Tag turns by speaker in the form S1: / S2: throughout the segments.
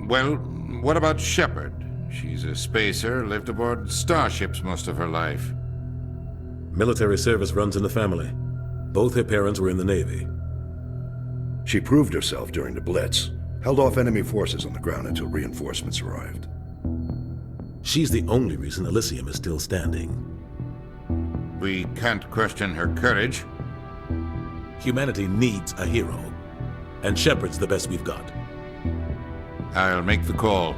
S1: Well, what about Shepard? She's a spacer, lived aboard starships most of her life.
S2: Military service runs in the family. Both her parents were in the Navy.
S3: She proved herself during the Blitz, held off enemy forces on the ground until reinforcements arrived.
S2: She's the only reason Elysium is still standing.
S1: We can't question her courage.
S2: Humanity needs a hero, and Shepard's the best we've got.
S1: I'll make the call.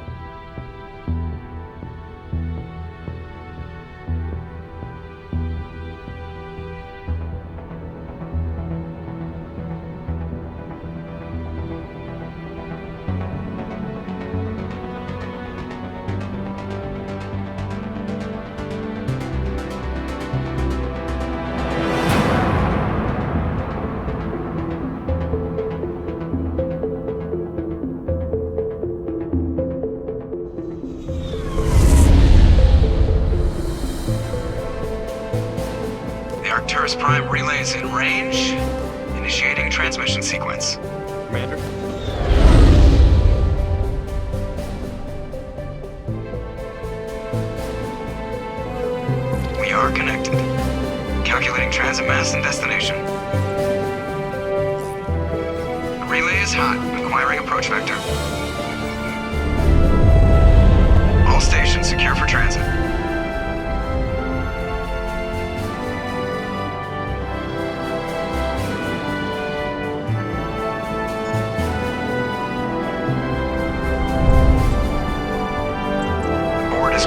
S4: Prime relays in range. Initiating transmission sequence.
S5: Commander?
S4: We are connected. Calculating transit mass and destination. Relay is hot. Acquiring approach vector. All stations secure for transit.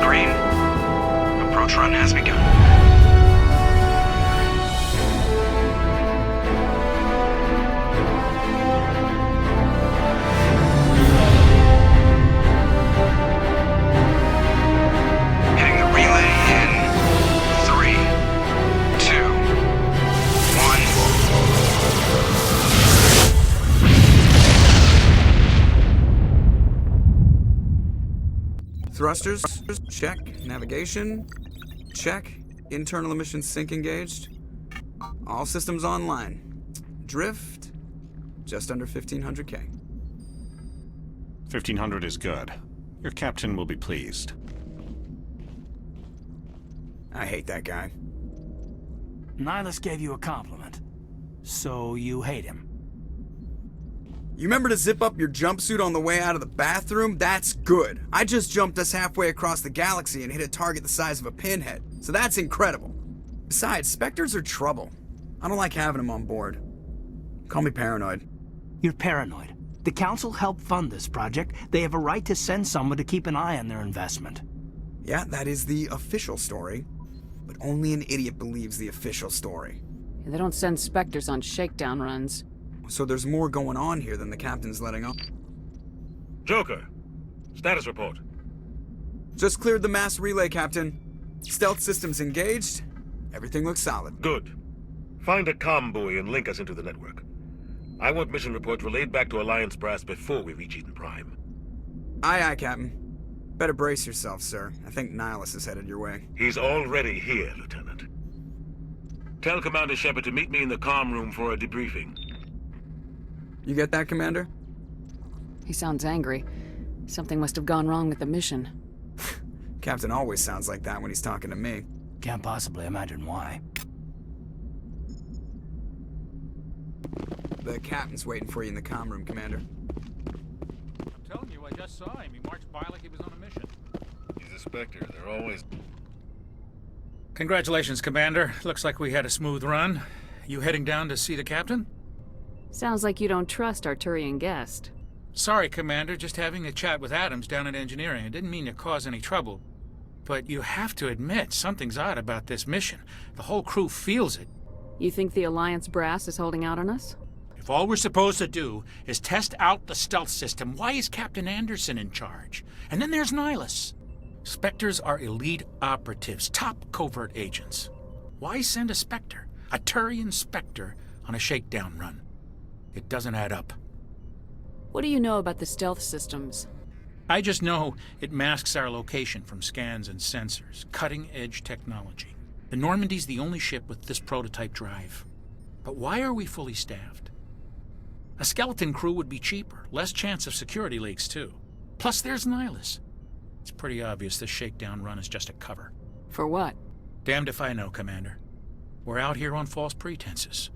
S4: Green. Approach run has begun. Hitting the relay in 3, 2, 1.
S6: Thrusters, check. Navigation, check. Internal emissions sync engaged. All systems online. Drift, just under 1,500K.
S5: 1,500 is good. Your captain will be pleased.
S6: I hate that guy.
S7: Nihilus gave you a compliment. So you hate him.
S6: You remember to zip up your jumpsuit on the way out of the bathroom? That's good. I just jumped us halfway across the galaxy and hit a target the size of a pinhead. So that's incredible. Besides, Spectres are trouble. I don't like having them on board. Call me paranoid.
S7: You're paranoid. The Council helped fund this project. They have a right to send someone to keep an eye on their investment.
S6: Yeah, that is the official story. But only an idiot believes the official story.
S8: They don't send Spectres on shakedown runs.
S6: So there's more going on here than the captain's letting on.
S9: Joker, status report.
S6: Just cleared the mass relay, Captain. Stealth systems engaged. Everything looks solid.
S9: Good. Find a comm buoy and link us into the network. I want mission reports relayed back to Alliance brass before we reach Eden Prime.
S6: Aye, aye, Captain. Better brace yourself, sir. I think Nihilus is headed your way.
S9: He's already here, Lieutenant. Tell Commander Shepard to meet me in the comm room for a debriefing.
S6: You get that, Commander?
S8: He sounds angry. Something must have gone wrong with the mission.
S6: Captain always sounds like that when he's talking to me.
S7: Can't possibly imagine why.
S6: The captain's waiting for you in the comm room, Commander.
S10: I'm telling you, I just saw him. He marched by like he was on a mission.
S9: He's a Spectre. They're always...
S10: Congratulations, Commander. Looks like we had a smooth run. You heading down to see the captain?
S8: Sounds like you don't trust our Turian guest.
S10: Sorry, Commander. Just having a chat with Adams down at engineering. I didn't mean to cause any trouble. But you have to admit, something's odd about this mission. The whole crew feels it.
S8: You think the Alliance brass is holding out on us?
S10: If all we're supposed to do is test out the stealth system, why is Captain Anderson in charge? And then there's Nihilus. Spectres are elite operatives, top covert agents. Why send a Spectre, a Turian Spectre, on a shakedown run? It doesn't add up.
S8: What do you know about the stealth systems?
S10: I just know it masks our location from scans and sensors. Cutting-edge technology. The Normandy's the only ship with this prototype drive. But why are we fully staffed? A skeleton crew would be cheaper, less chance of security leaks, too. Plus there's Nihilus. It's pretty obvious this shakedown run is just a cover.
S8: For what?
S10: Damned if I know, Commander. We're out here on false pretenses.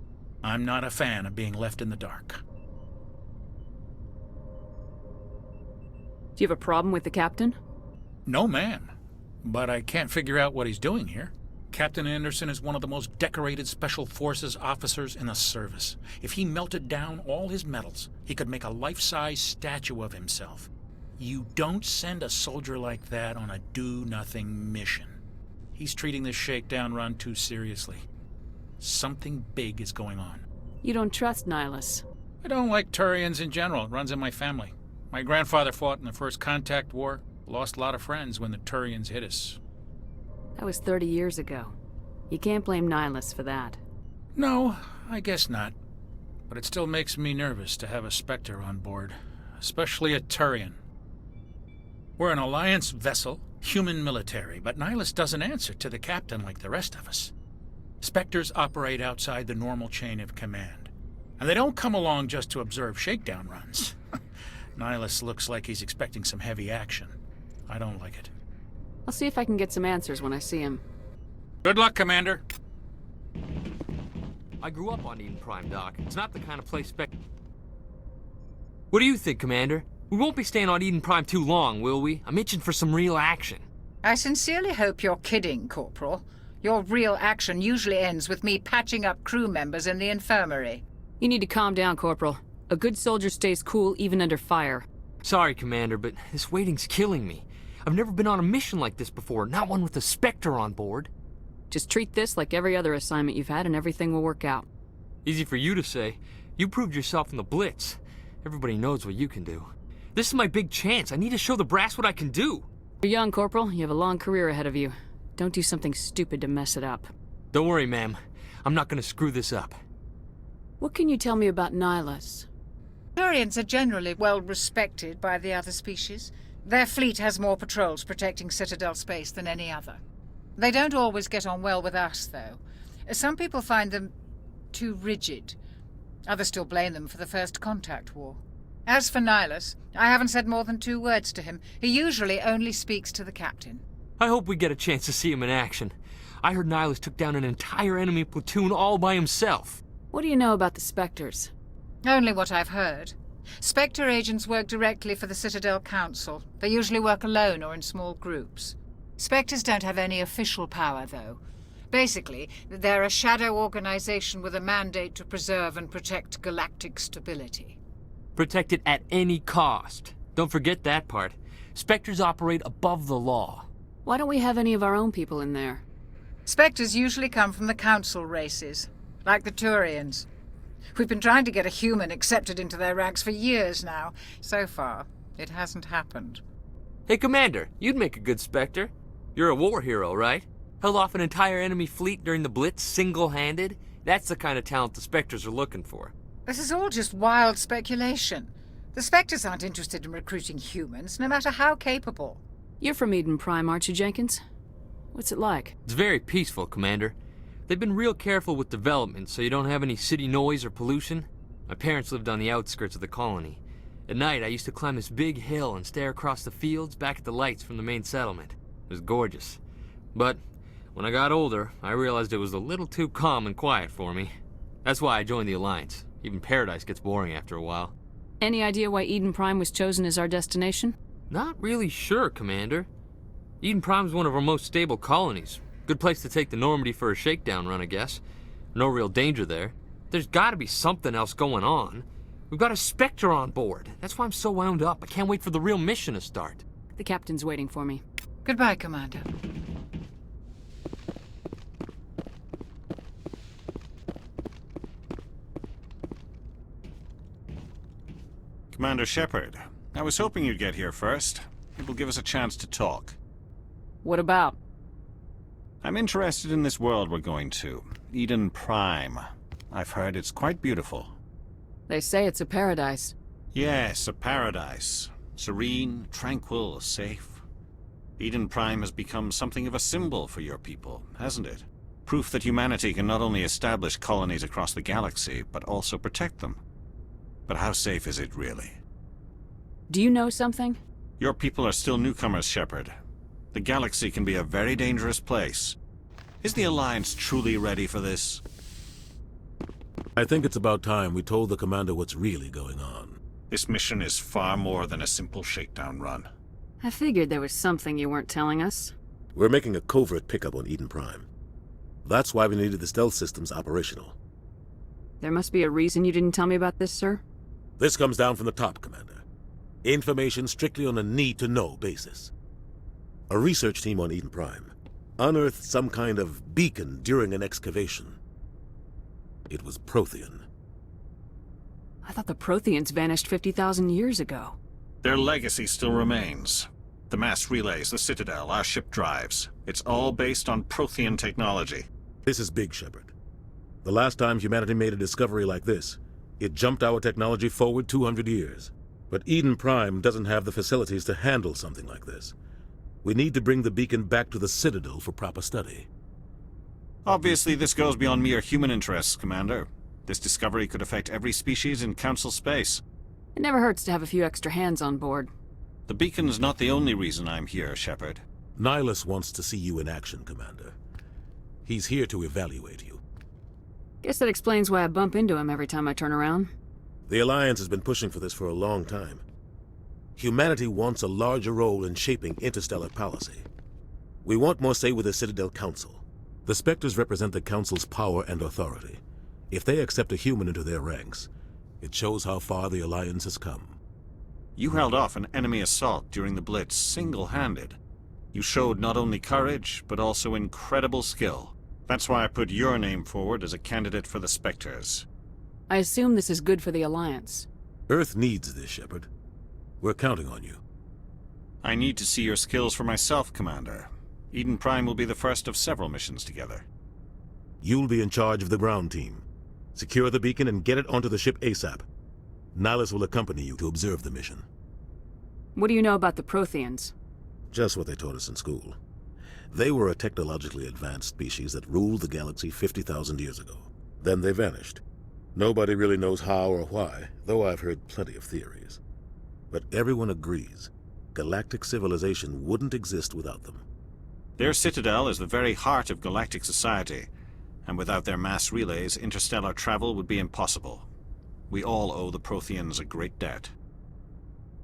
S10: I'm not a fan of being left in the dark.
S8: Do you have a problem with the captain?
S10: No, ma'am. But I can't figure out what he's doing here. Captain Anderson is one of the most decorated Special Forces officers in the service. If he melted down all his medals, he could make a life-size statue of himself. You don't send a soldier like that on a do-nothing mission. He's treating this shakedown run too seriously. Something big is going on.
S8: You don't trust Nihilus.
S10: I don't like Turians in general. It runs in my family. My grandfather fought in the First Contact War. Lost a lot of friends when the Turians hit us.
S8: That was 30 years ago. You can't blame Nihilus for that.
S10: No, I guess not. But it still makes me nervous to have a Spectre on board. Especially a Turian. We're an Alliance vessel, human military, but Nihilus doesn't answer to the captain like the rest of us. Spectres operate outside the normal chain of command. And they don't come along just to observe shakedown runs. Nihilus looks like he's expecting some heavy action. I don't like it.
S8: I'll see if I can get some answers when I see him.
S10: Good luck, Commander.
S11: I grew up on Eden Prime, Doc. It's not the kind of place What do you think, Commander? We won't be staying on Eden Prime too long, will we? I'm itching for some real action.
S12: I sincerely hope you're kidding, Corporal. Your real action usually ends with me patching up crew members in the infirmary.
S8: You need to calm down, Corporal. A good soldier stays cool even under fire.
S11: Sorry, Commander, but this waiting's killing me. I've never been on a mission like this before, not one with a Spectre on board.
S8: Just treat this like every other assignment you've had and everything will work out.
S11: Easy for you to say. You proved yourself in the Blitz. Everybody knows what you can do. This is my big chance. I need to show the brass what I can do.
S8: You're young, Corporal. You have a long career ahead of you. Don't do something stupid to mess it up.
S11: Don't worry, ma'am. I'm not gonna screw this up.
S8: What can you tell me about Nihilus?
S12: Turians are generally well respected by the other species. Their fleet has more patrols protecting Citadel space than any other. They don't always get on well with us, though. Some people find them too rigid. Others still blame them for the First Contact War. As for Nihilus, I haven't said more than 2 words to him. He usually only speaks to the captain.
S11: I hope we get a chance to see him in action. I heard Nihilus took down an entire enemy platoon all by himself.
S8: What do you know about the Spectres?
S12: Only what I've heard. Spectre agents work directly for the Citadel Council. They usually work alone or in small groups. Spectres don't have any official power, though. Basically, they're a shadow organization with a mandate to preserve and protect galactic stability.
S11: Protect it at any cost. Don't forget that part. Spectres operate above the law.
S8: Why don't we have any of our own people in there?
S12: Spectres usually come from the Council races, like the Turians. We've been trying to get a human accepted into their ranks for years now. So far, it hasn't happened.
S11: Hey, Commander, you'd make a good Spectre. You're a war hero, right? Held off an entire enemy fleet during the Blitz single-handed? That's the kind of talent the Spectres are looking for.
S12: This is all just wild speculation. The Spectres aren't interested in recruiting humans, no matter how capable.
S8: You're from Eden Prime, aren't you, Jenkins? What's it like?
S11: It's very peaceful, Commander. They've been real careful with development, so you don't have any city noise or pollution. My parents lived on the outskirts of the colony. At night, I used to climb this big hill and stare across the fields back at the lights from the main settlement. It was gorgeous. But when I got older, I realized it was a little too calm and quiet for me. That's why I joined the Alliance. Even Paradise gets boring after a while.
S8: Any idea why Eden Prime was chosen as our destination?
S11: Not really sure, Commander. Eden Prime's one of our most stable colonies. Good place to take the Normandy for a shakedown run, I guess. No real danger there. There's gotta be something else going on. We've got a Spectre on board. That's why I'm so wound up. I can't wait for the real mission to start.
S8: The captain's waiting for me.
S12: Goodbye, Commander.
S5: Commander Shepard, I was hoping you'd get here first. It will give us a chance to talk.
S8: What about?
S5: I'm interested in this world we're going to, Eden Prime. I've heard it's quite beautiful.
S8: They say it's a paradise.
S5: Yes, a paradise. Serene, tranquil, safe. Eden Prime has become something of a symbol for your people, hasn't it? Proof that humanity can not only establish colonies across the galaxy, but also protect them. But how safe is it really?
S8: Do you know something?
S5: Your people are still newcomers, Shepard. The galaxy can be a very dangerous place. Is the Alliance truly ready for this?
S2: I think it's about time we told the Commander what's really going on.
S5: This mission is far more than a simple shakedown run.
S8: I figured there was something you weren't telling us.
S2: We're making a covert pickup on Eden Prime. That's why we needed the stealth systems operational.
S8: There must be a reason you didn't tell me about this, sir?
S2: This comes down from the top, Commander. Information strictly on a need-to-know basis. A research team on Eden Prime unearthed some kind of beacon during an excavation. It was Prothean.
S8: I thought the Protheans vanished 50,000 years ago.
S5: Their legacy still remains. The mass relays, the Citadel, our ship drives. It's all based on Prothean technology.
S2: This is big, Shepard. The last time humanity made a discovery like this, it jumped our technology forward 200 years. But Eden Prime doesn't have the facilities to handle something like this. We need to bring the beacon back to the Citadel for proper study.
S5: Obviously, this goes beyond mere human interests, Commander. This discovery could affect every species in Council space.
S8: It never hurts to have a few extra hands on board.
S5: The beacon's not the only reason I'm here, Shepard.
S2: Nihilus wants to see you in action, Commander. He's here to evaluate you.
S8: Guess that explains why I bump into him every time I turn around.
S2: The Alliance has been pushing for this for a long time. Humanity wants a larger role in shaping interstellar policy. We want more say with the Citadel Council. The Spectres represent the Council's power and authority. If they accept a human into their ranks, it shows how far the Alliance has come.
S5: You held off an enemy assault during the Blitz single-handed. You showed not only courage, but also incredible skill. That's why I put your name forward as a candidate for the Spectres.
S8: I assume this is good for the Alliance.
S2: Earth needs this, Shepard. We're counting on you.
S5: I need to see your skills for myself, Commander. Eden Prime will be the first of several missions together.
S2: You'll be in charge of the ground team. Secure the beacon and get it onto the ship ASAP. Nihilus will accompany you to observe the mission.
S8: What do you know about the Protheans?
S2: Just what they taught us in school. They were a technologically advanced species that ruled the galaxy 50,000 years ago. Then they vanished. Nobody really knows how or why, though I've heard plenty of theories. But everyone agrees, galactic civilization wouldn't exist without them.
S5: Their Citadel is the very heart of galactic society, and without their mass relays, interstellar travel would be impossible. We all owe the Protheans a great debt.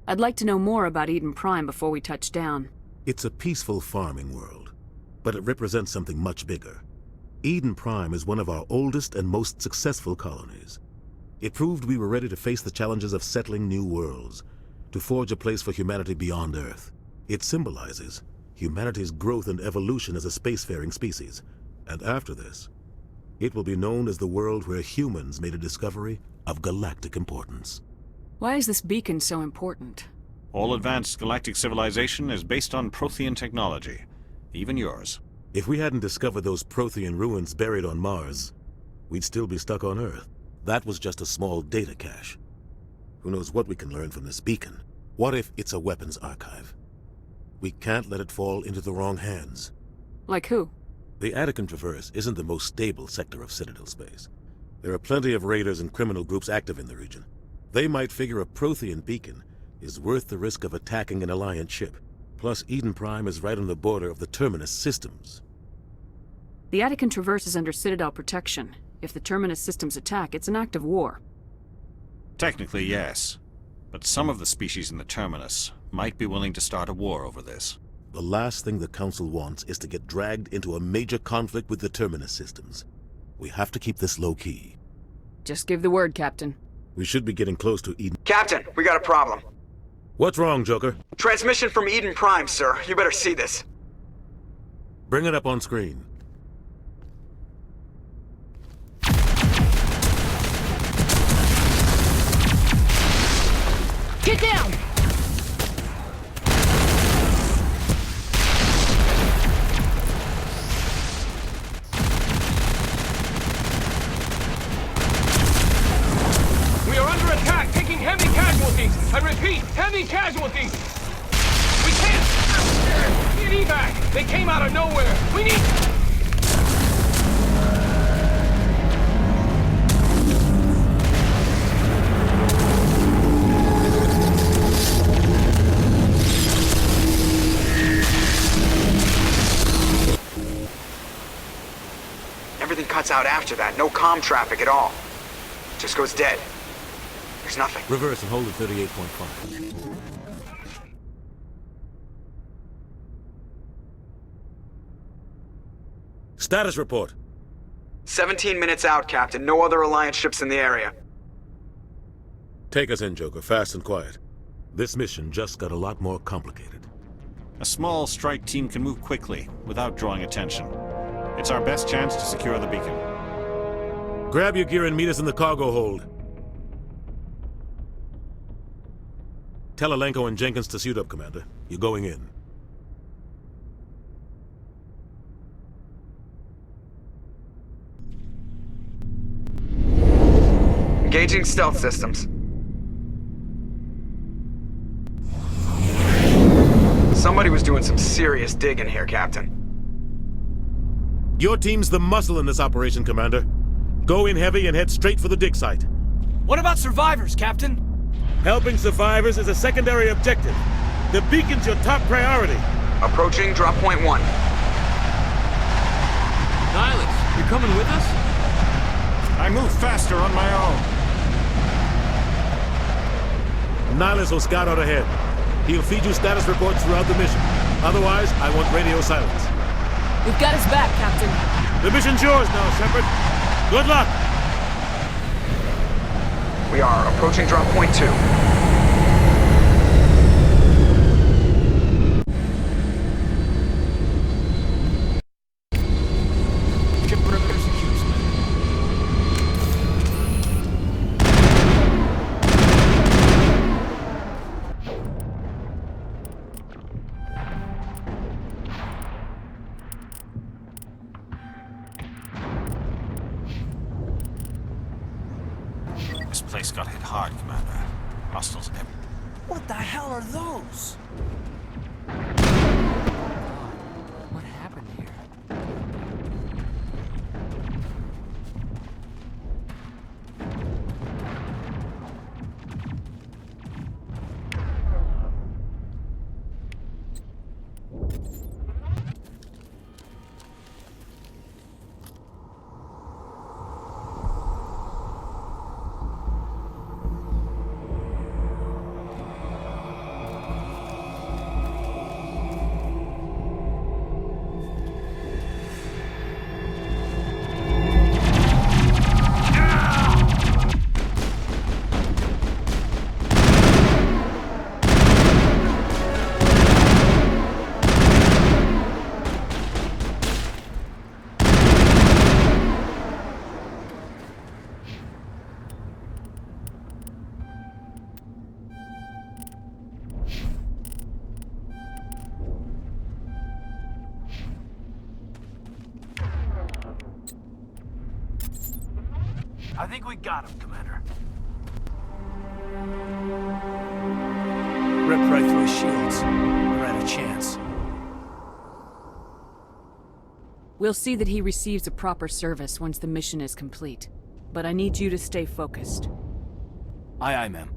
S8: I'd like to know more about Eden Prime before we touch down.
S2: It's a peaceful farming world, but it represents something much bigger. Eden Prime is one of our oldest and most successful colonies. It proved we were ready to face the challenges of settling new worlds, to forge a place for humanity beyond Earth. It symbolizes humanity's growth and evolution as a spacefaring species. And after this, it will be known as the world where humans made a discovery of galactic importance.
S8: Why is this beacon so important?
S5: All advanced galactic civilization is based on Prothean technology, even yours.
S2: If we hadn't discovered those Prothean ruins buried on Mars, we'd still be stuck on Earth. That was just a small data cache. Who knows what we can learn from this beacon? What if it's a weapons archive? We can't let it fall into the wrong hands.
S8: Like who?
S2: The Attican Traverse isn't the most stable sector of Citadel space. There are plenty of raiders and criminal groups active in the region. They might figure a Prothean beacon is worth the risk of attacking an Alliance ship. Plus, Eden Prime is right on the border of the Terminus systems.
S8: The Attican Traverse is under Citadel protection. If the Terminus systems attack, it's an act of war.
S5: Technically, yes. But some of the species in the Terminus might be willing to start a war over this.
S2: The last thing the Council wants is to get dragged into a major conflict with the Terminus systems. We have to keep this low-key.
S8: Just give the word, Captain.
S2: We should be getting close to Eden.
S6: Captain, we got a problem.
S2: What's wrong, Joker?
S6: Transmission from Eden Prime, sir. You better see this.
S2: Bring it up on screen.
S13: Get down!
S14: We are under attack, taking heavy casualties. I repeat, heavy casualties. We can't get evac. They came out of nowhere. We need...
S6: out after that. No comm traffic at all. Just goes dead. There's nothing.
S2: Reverse and hold at 38.5. Status report.
S6: 17 minutes out, Captain. No other Alliance ships in the area.
S2: Take us in, Joker, fast and quiet. This mission just got a lot more complicated.
S5: A small strike team can move quickly, without drawing attention. It's our best chance to secure the beacon.
S2: Grab your gear and meet us in the cargo hold. Tell Alenko and Jenkins to suit up, Commander. You're going in.
S6: Engaging stealth systems. Somebody was doing some serious digging here, Captain.
S2: Your team's the muscle in this operation, Commander. Go in heavy and head straight for the dig site.
S7: What about survivors, Captain?
S2: Helping survivors is a secondary objective. The beacon's your top priority.
S6: Approaching drop point 1.
S11: Nihilus, you're coming with us?
S5: I move faster on my own.
S2: Nihilus will scout out ahead. He'll feed you status reports throughout the mission. Otherwise, I want radio silence.
S8: We've got his back, Captain.
S2: The mission's yours now, Shepard. Good luck!
S6: We are approaching drop point 2.
S5: This place got hit hard, Commander. Hostiles everywhere.
S7: What the hell are those?
S11: What happened here?
S7: I think we got him, Commander. Ripped right through his shields. We're at a chance.
S8: We'll see that he receives a proper service once the mission is complete. But I need you to stay focused.
S7: Aye, aye, ma'am.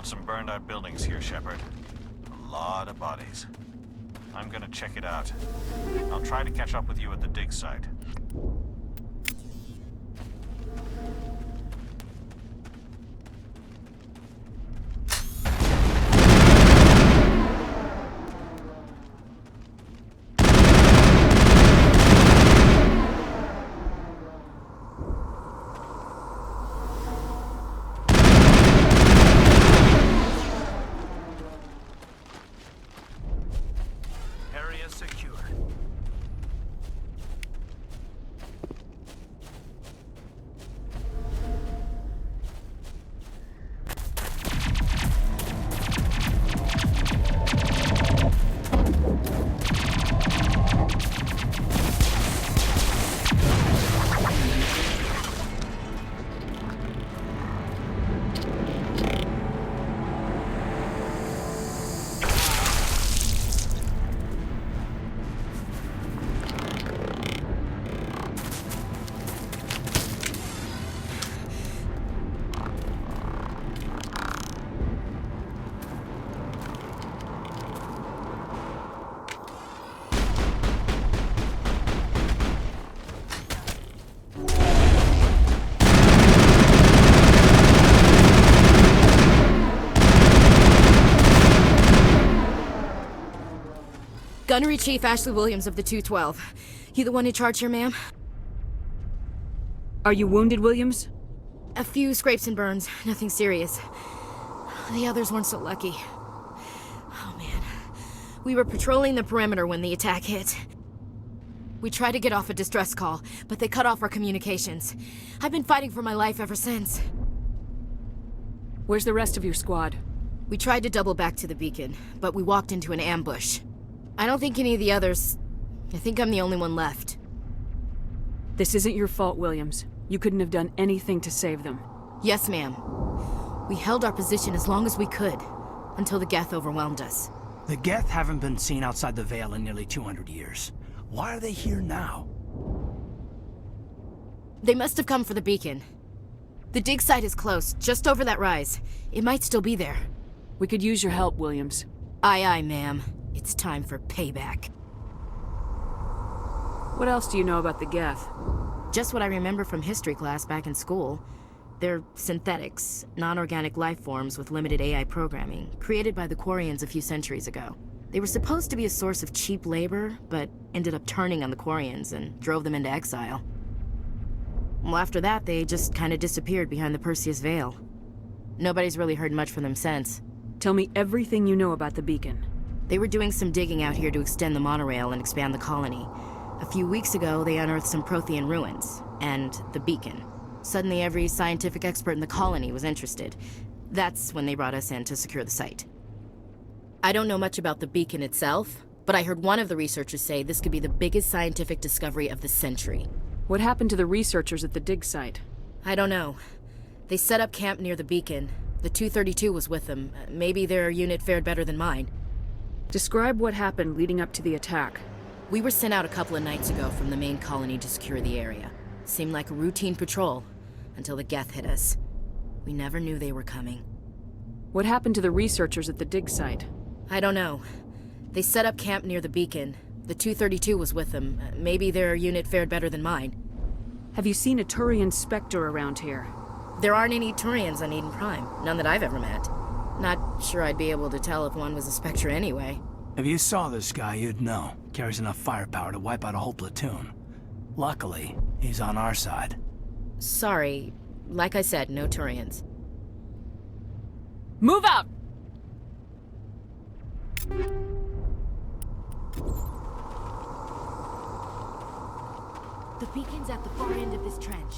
S5: Some burned out buildings here, Shepard. A lot of bodies. I'm gonna check it out. I'll try to catch up with you at the dig site.
S13: Gunnery Chief Ashley Williams of the 212. You the one in charge here, ma'am?
S8: Are you wounded, Williams?
S13: A few scrapes and burns, nothing serious. The others weren't so lucky. Oh man. We were patrolling the perimeter when the attack hit. We tried to get off a distress call, but they cut off our communications. I've been fighting for my life ever since.
S8: Where's the rest of your squad?
S13: We tried to double back to the beacon, but we walked into an ambush. I don't think any of the others... I think I'm the only one left.
S8: This isn't your fault, Williams. You couldn't have done anything to save them.
S13: Yes, ma'am. We held our position as long as we could, until the Geth overwhelmed us.
S7: The Geth haven't been seen outside the Veil in nearly 200 years. Why are they here now?
S13: They must have come for the beacon. The dig site is close, just over that rise. It might still be there.
S8: We could use your help, Williams.
S13: Aye, aye, ma'am. It's time for payback.
S8: What else do you know about the Geth?
S13: Just what I remember from history class back in school. They're synthetics, non-organic life forms with limited AI programming, created by the Quarians a few centuries ago. They were supposed to be a source of cheap labor, but ended up turning on the Quarians and drove them into exile. Well, after that, they just kind of disappeared behind the Perseus Veil. Nobody's really heard much from them since.
S8: Tell me everything you know about the beacon.
S13: They were doing some digging out here to extend the monorail and expand the colony. A few weeks ago, they unearthed some Prothean ruins, and the beacon. Suddenly, every scientific expert in the colony was interested. That's when they brought us in to secure the site. I don't know much about the beacon itself, but I heard one of the researchers say this could be the biggest scientific discovery of the century.
S8: What happened to the researchers at the dig site?
S13: I don't know. They set up camp near the beacon. The 232 was with them. Maybe their unit fared better than mine.
S8: Describe what happened leading up to the attack.
S13: We were sent out a couple of nights ago from the main colony to secure the area. Seemed like a routine patrol, until the Geth hit us. We never knew they were coming.
S8: What happened to the researchers at the dig site?
S13: I don't know. They set up camp near the beacon. The 232 was with them. Maybe their unit fared better than mine.
S8: Have you seen a Turian Spectre around here?
S13: There aren't any Turians on Eden Prime. None that I've ever met. Not sure I'd be able to tell if one was a Spectre anyway.
S7: If you saw this guy, you'd know. Carries enough firepower to wipe out a whole platoon. Luckily, he's on our side.
S13: Sorry. Like I said, no Turians.
S8: Move out!
S13: The beacon's at the far end of this trench.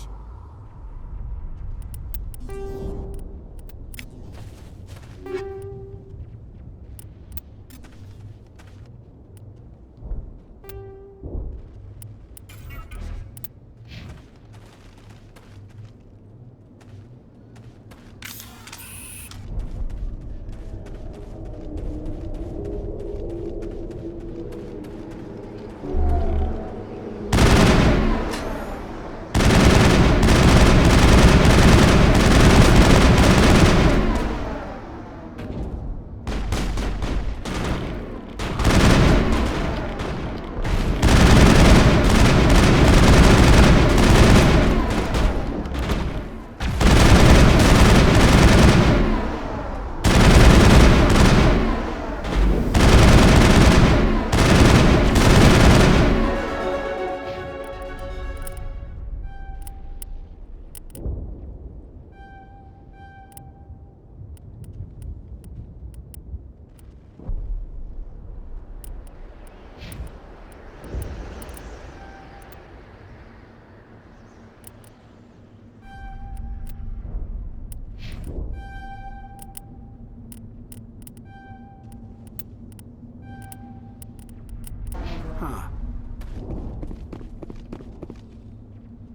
S7: Huh.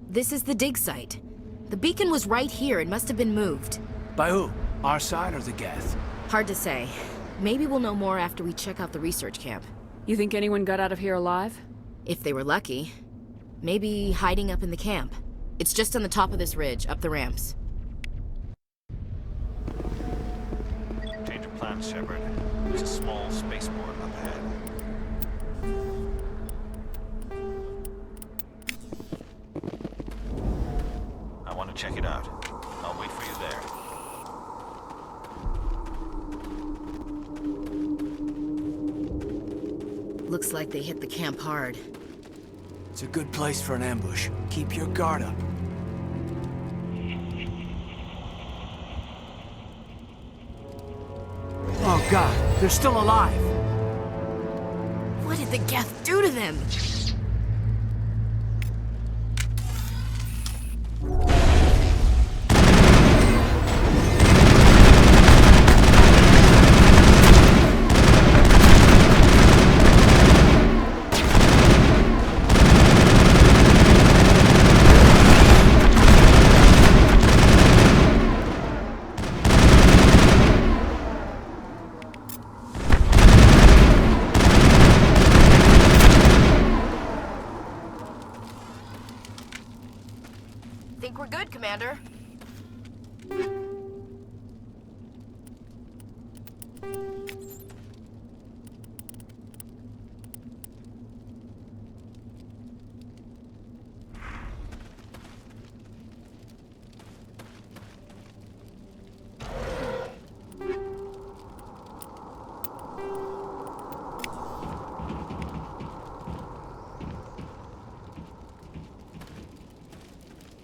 S13: This is the dig site. The beacon was right here. It must have been moved.
S7: By who? Our side or the Geth?
S13: Hard to say. Maybe we'll know more after we check out the research camp.
S8: You think anyone got out of here alive?
S13: If they were lucky. Maybe hiding up in the camp. It's just on the top of this ridge, up the ramps.
S5: Change of plans, Shepard. There's a small spaceport up ahead. I want to check it out. I'll wait for you there.
S13: Looks like they hit the camp hard.
S7: It's a good place for an ambush. Keep your guard up. Oh god, they're still alive!
S13: What did the Geth do to them? Think we're good, Commander.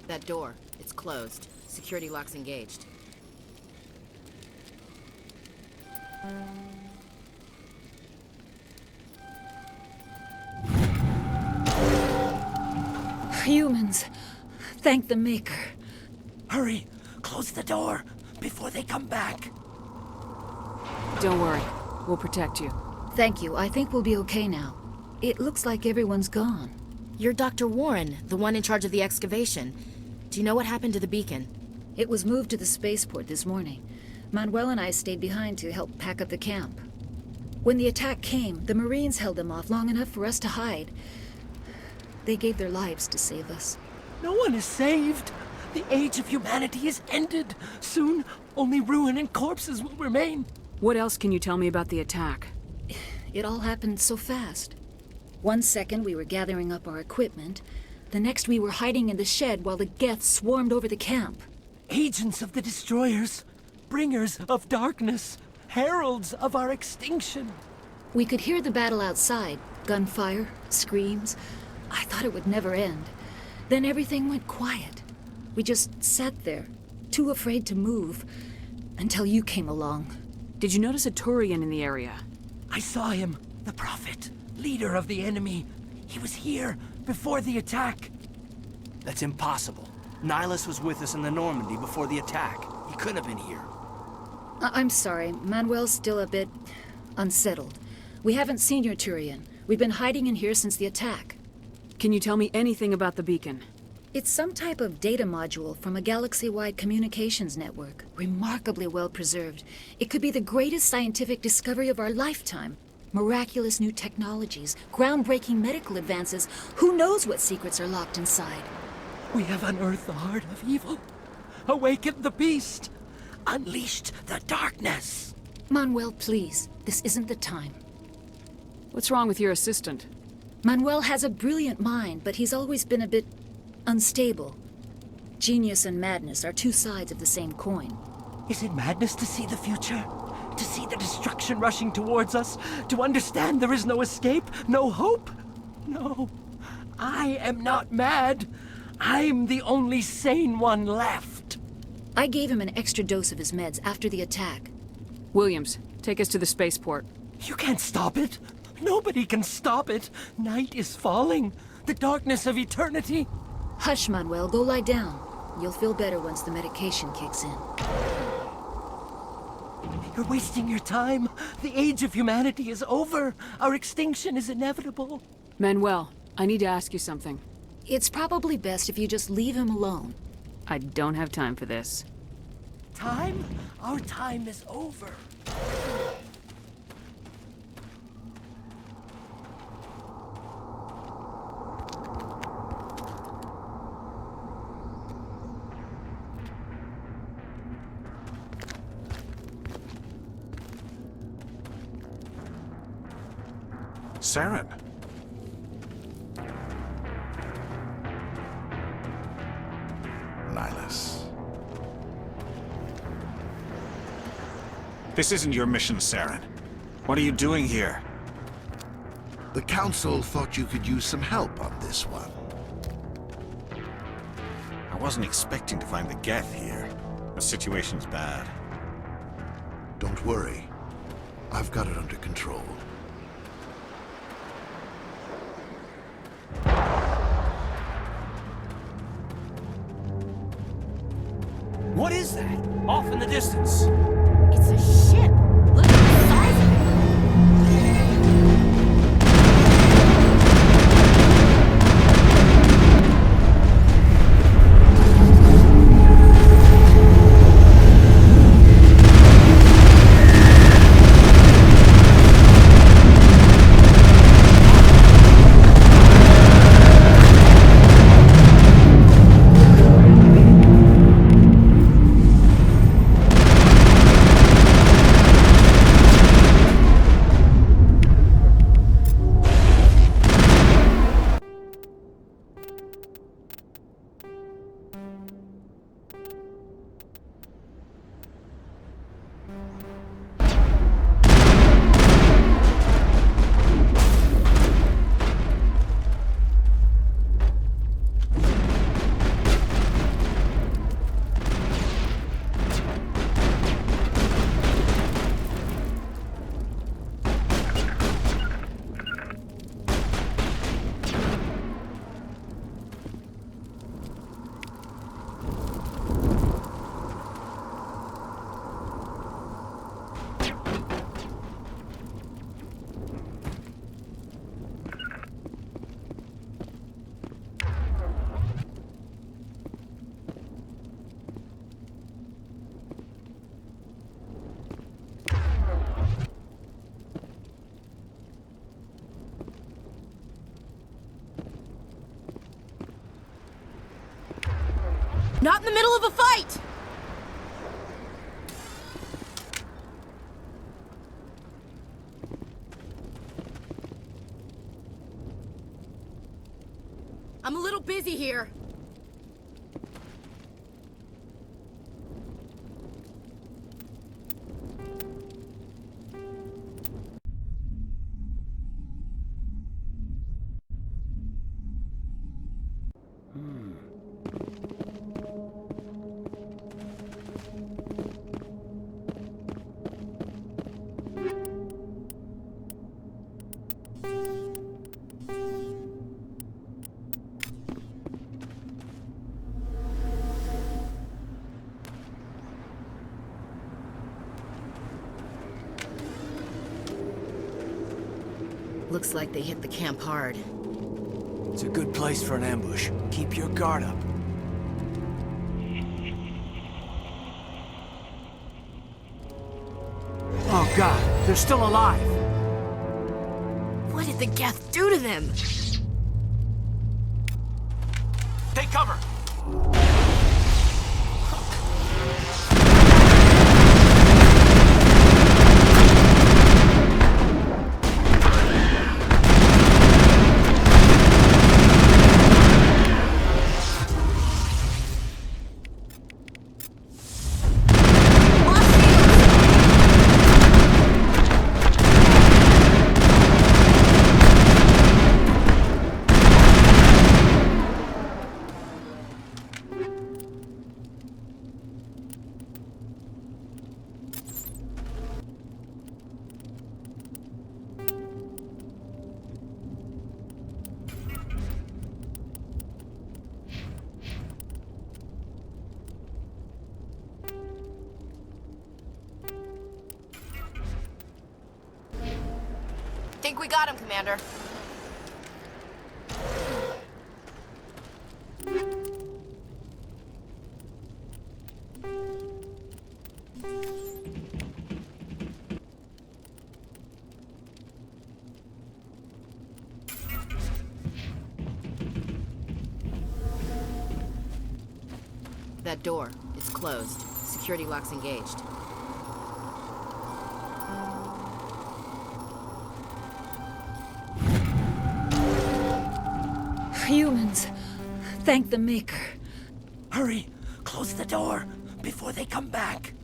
S13: That door, it's closed. Security lock's engaged.
S15: Humans. Thank the Maker.
S7: Hurry! Close the door before they come back.
S8: Don't worry. We'll protect you.
S15: Thank you. I think we'll be okay now. It looks like everyone's gone.
S13: You're Dr. Warren, the one in charge of the excavation. Do you know what happened to the beacon?
S15: It was moved to the spaceport this morning. Manuel and I stayed behind to help pack up the camp. When the attack came, the Marines held them off long enough for us to hide. They gave their lives to save us.
S7: No one is saved. The age of humanity is ended. Soon, only ruin and corpses will remain.
S8: What else can you tell me about the attack?
S15: It all happened so fast. 1 second we were gathering up our equipment. The next we were hiding in the shed while the Geth swarmed over the camp.
S7: Agents of the Destroyers, bringers of darkness, heralds of our extinction.
S15: We could hear the battle outside. Gunfire, screams. I thought it would never end. Then everything went quiet. We just sat there, too afraid to move, until you came along.
S8: Did you notice a Turian in the area?
S7: I saw him, the Prophet, leader of the enemy. He was here before the attack.
S16: That's impossible. Nihilus was with us in the Normandy before the attack. He couldn't have been here.
S15: I'm sorry. Manuel's still a bit unsettled. We haven't seen your Turian. We've been hiding in here since the attack.
S8: Can you tell me anything about the beacon?
S15: It's some type of data module from a galaxy-wide communications network. Remarkably well preserved. It could be the greatest scientific discovery of our lifetime. Miraculous new technologies, groundbreaking medical advances. Who knows what secrets are locked inside?
S7: We have unearthed the heart of evil, awakened the beast, unleashed the darkness.
S15: Manuel, please. This isn't the time.
S8: What's wrong with your assistant?
S15: Manuel has a brilliant mind, but he's always been a bit unstable. Genius and madness are two sides of the same coin.
S7: Is it madness to see the future? To see the destruction rushing towards us? To understand there is no escape? No hope? No. I am not mad. I'm the only sane one left.
S15: I gave him an extra dose of his meds after the attack.
S8: Williams, take us to the spaceport.
S7: You can't stop it. Nobody can stop it. Night is falling. The darkness of eternity.
S15: Hush, Manuel. Go lie down. You'll feel better once the medication kicks in.
S7: You're wasting your time. The age of humanity is over. Our extinction is inevitable.
S8: Manuel, I need to ask you something.
S15: It's probably best if you just leave him alone.
S8: I don't have time for this.
S7: Time? Our time is over.
S9: Saren.
S1: Nihilus.
S5: This isn't your mission, Saren. What are you doing here?
S17: The Council thought you could use some help on this one.
S5: I wasn't expecting to find the Geth here. The situation's bad.
S17: Don't worry. I've got it under control.
S16: What is that? Off in the distance.
S13: It's a ship. Look at the size of it. Not in the middle of a fight! I'm a little busy here. Looks like they hit the camp hard.
S16: It's a good place for an ambush. Keep your guard up. Oh god, they're still alive!
S13: What did the Geth do to them?
S16: Take cover!
S13: Think we got him, Commander. That door, it's closed. Security lock's engaged.
S15: Humans. Thank the Maker.
S7: Hurry! Close the door before they come back.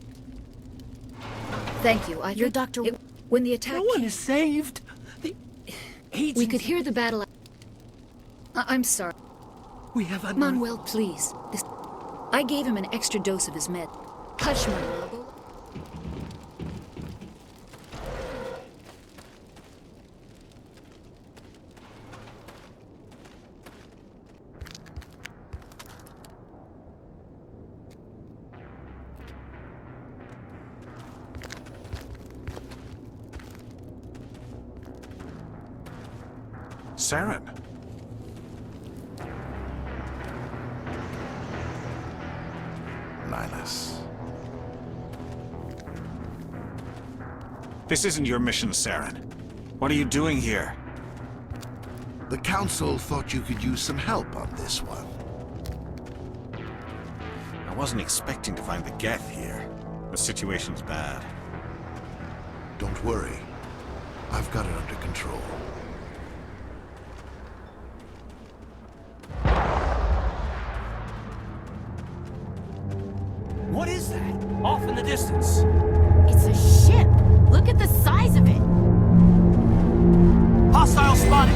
S15: Thank you.
S13: Your doctor...
S15: When the attack
S7: No one is saved.
S15: We could hear the battle. I'm sorry.
S7: We have unknown...
S15: Manuel, please. I gave him an extra dose of his med. Hush, Manuel.
S18: Saren. Nihilus.
S5: This isn't your mission, Saren. What are you doing here?
S17: The Council thought you could use some help on this one.
S5: I wasn't expecting to find the Geth here. The situation's bad.
S17: Don't worry. I've got it under control.
S16: What is that? Off in the distance.
S13: It's a ship. Look at the size of it.
S16: Hostile spotted.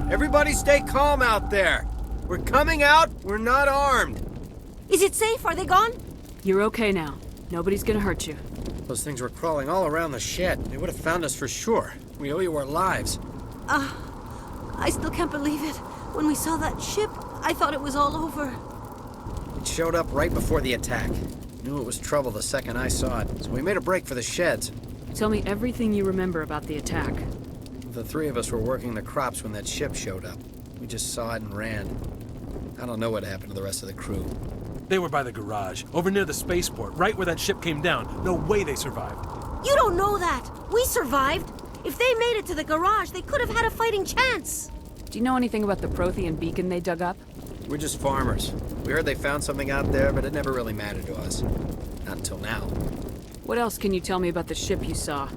S19: Everybody stay calm out there. We're coming out, we're not armed.
S20: Is it safe? Are they gone?
S8: You're okay now. Nobody's gonna hurt you.
S19: Those things were crawling all around the shed. They would have found us for sure. We owe you our lives.
S20: I still can't believe it. When we saw that ship, I thought it was all over.
S19: It showed up right before the attack. Knew it was trouble the second I saw it, so we made a break for the sheds.
S8: Tell me everything you remember about the attack.
S19: The three of us were working the crops when that ship showed up. We just saw it and ran. I don't know what happened to the rest of the crew.
S21: They were by the garage, over near the spaceport, right where that ship came down. No way they survived.
S20: You don't know that. We survived. If they made it to the garage, they could have had a fighting chance.
S8: Do you know anything about the Prothean beacon they dug up?
S19: We're just farmers. We heard they found something out there, but it never really mattered to us. Not until now.
S8: What else can you tell me about the ship you saw?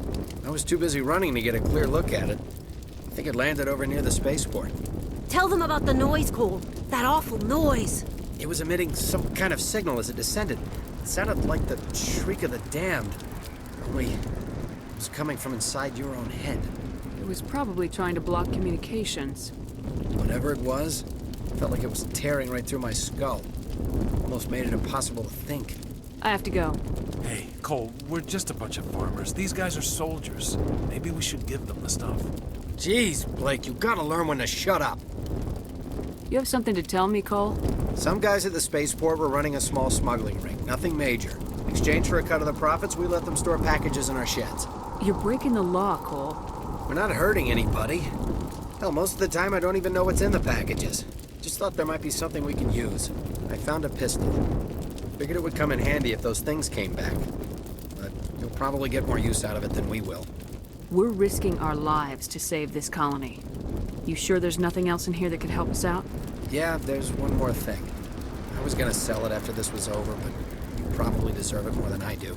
S19: I was too busy running to get a clear look at it. I think it landed over near the spaceport.
S20: Tell them about the noise, Cole. That awful noise.
S19: It was emitting some kind of signal as it descended. It sounded like the shriek of the damned. Only it was coming from inside your own head.
S8: It was probably trying to block communications.
S19: Whatever it was, felt like it was tearing right through my skull. Almost made it impossible to think.
S8: I have to go.
S21: Hey, Cole, we're just a bunch of farmers. These guys are soldiers. Maybe we should give them the stuff.
S19: Jeez, Blake, you gotta learn when to shut up.
S8: You have something to tell me, Cole?
S19: Some guys at the spaceport were running a small smuggling ring. Nothing major. In exchange for a cut of the profits, we let them store packages in our sheds.
S8: You're breaking the law, Cole.
S19: We're not hurting anybody. Hell, most of the time I don't even know what's in the packages. Just thought there might be something we can use. I found a pistol. Figured it would come in handy if those things came back. But you'll probably get more use out of it than we will.
S8: We're risking our lives to save this colony. You sure there's nothing else in here that could help us out?
S19: Yeah, there's one more thing. I was gonna sell it after this was over, but you probably deserve it more than I do.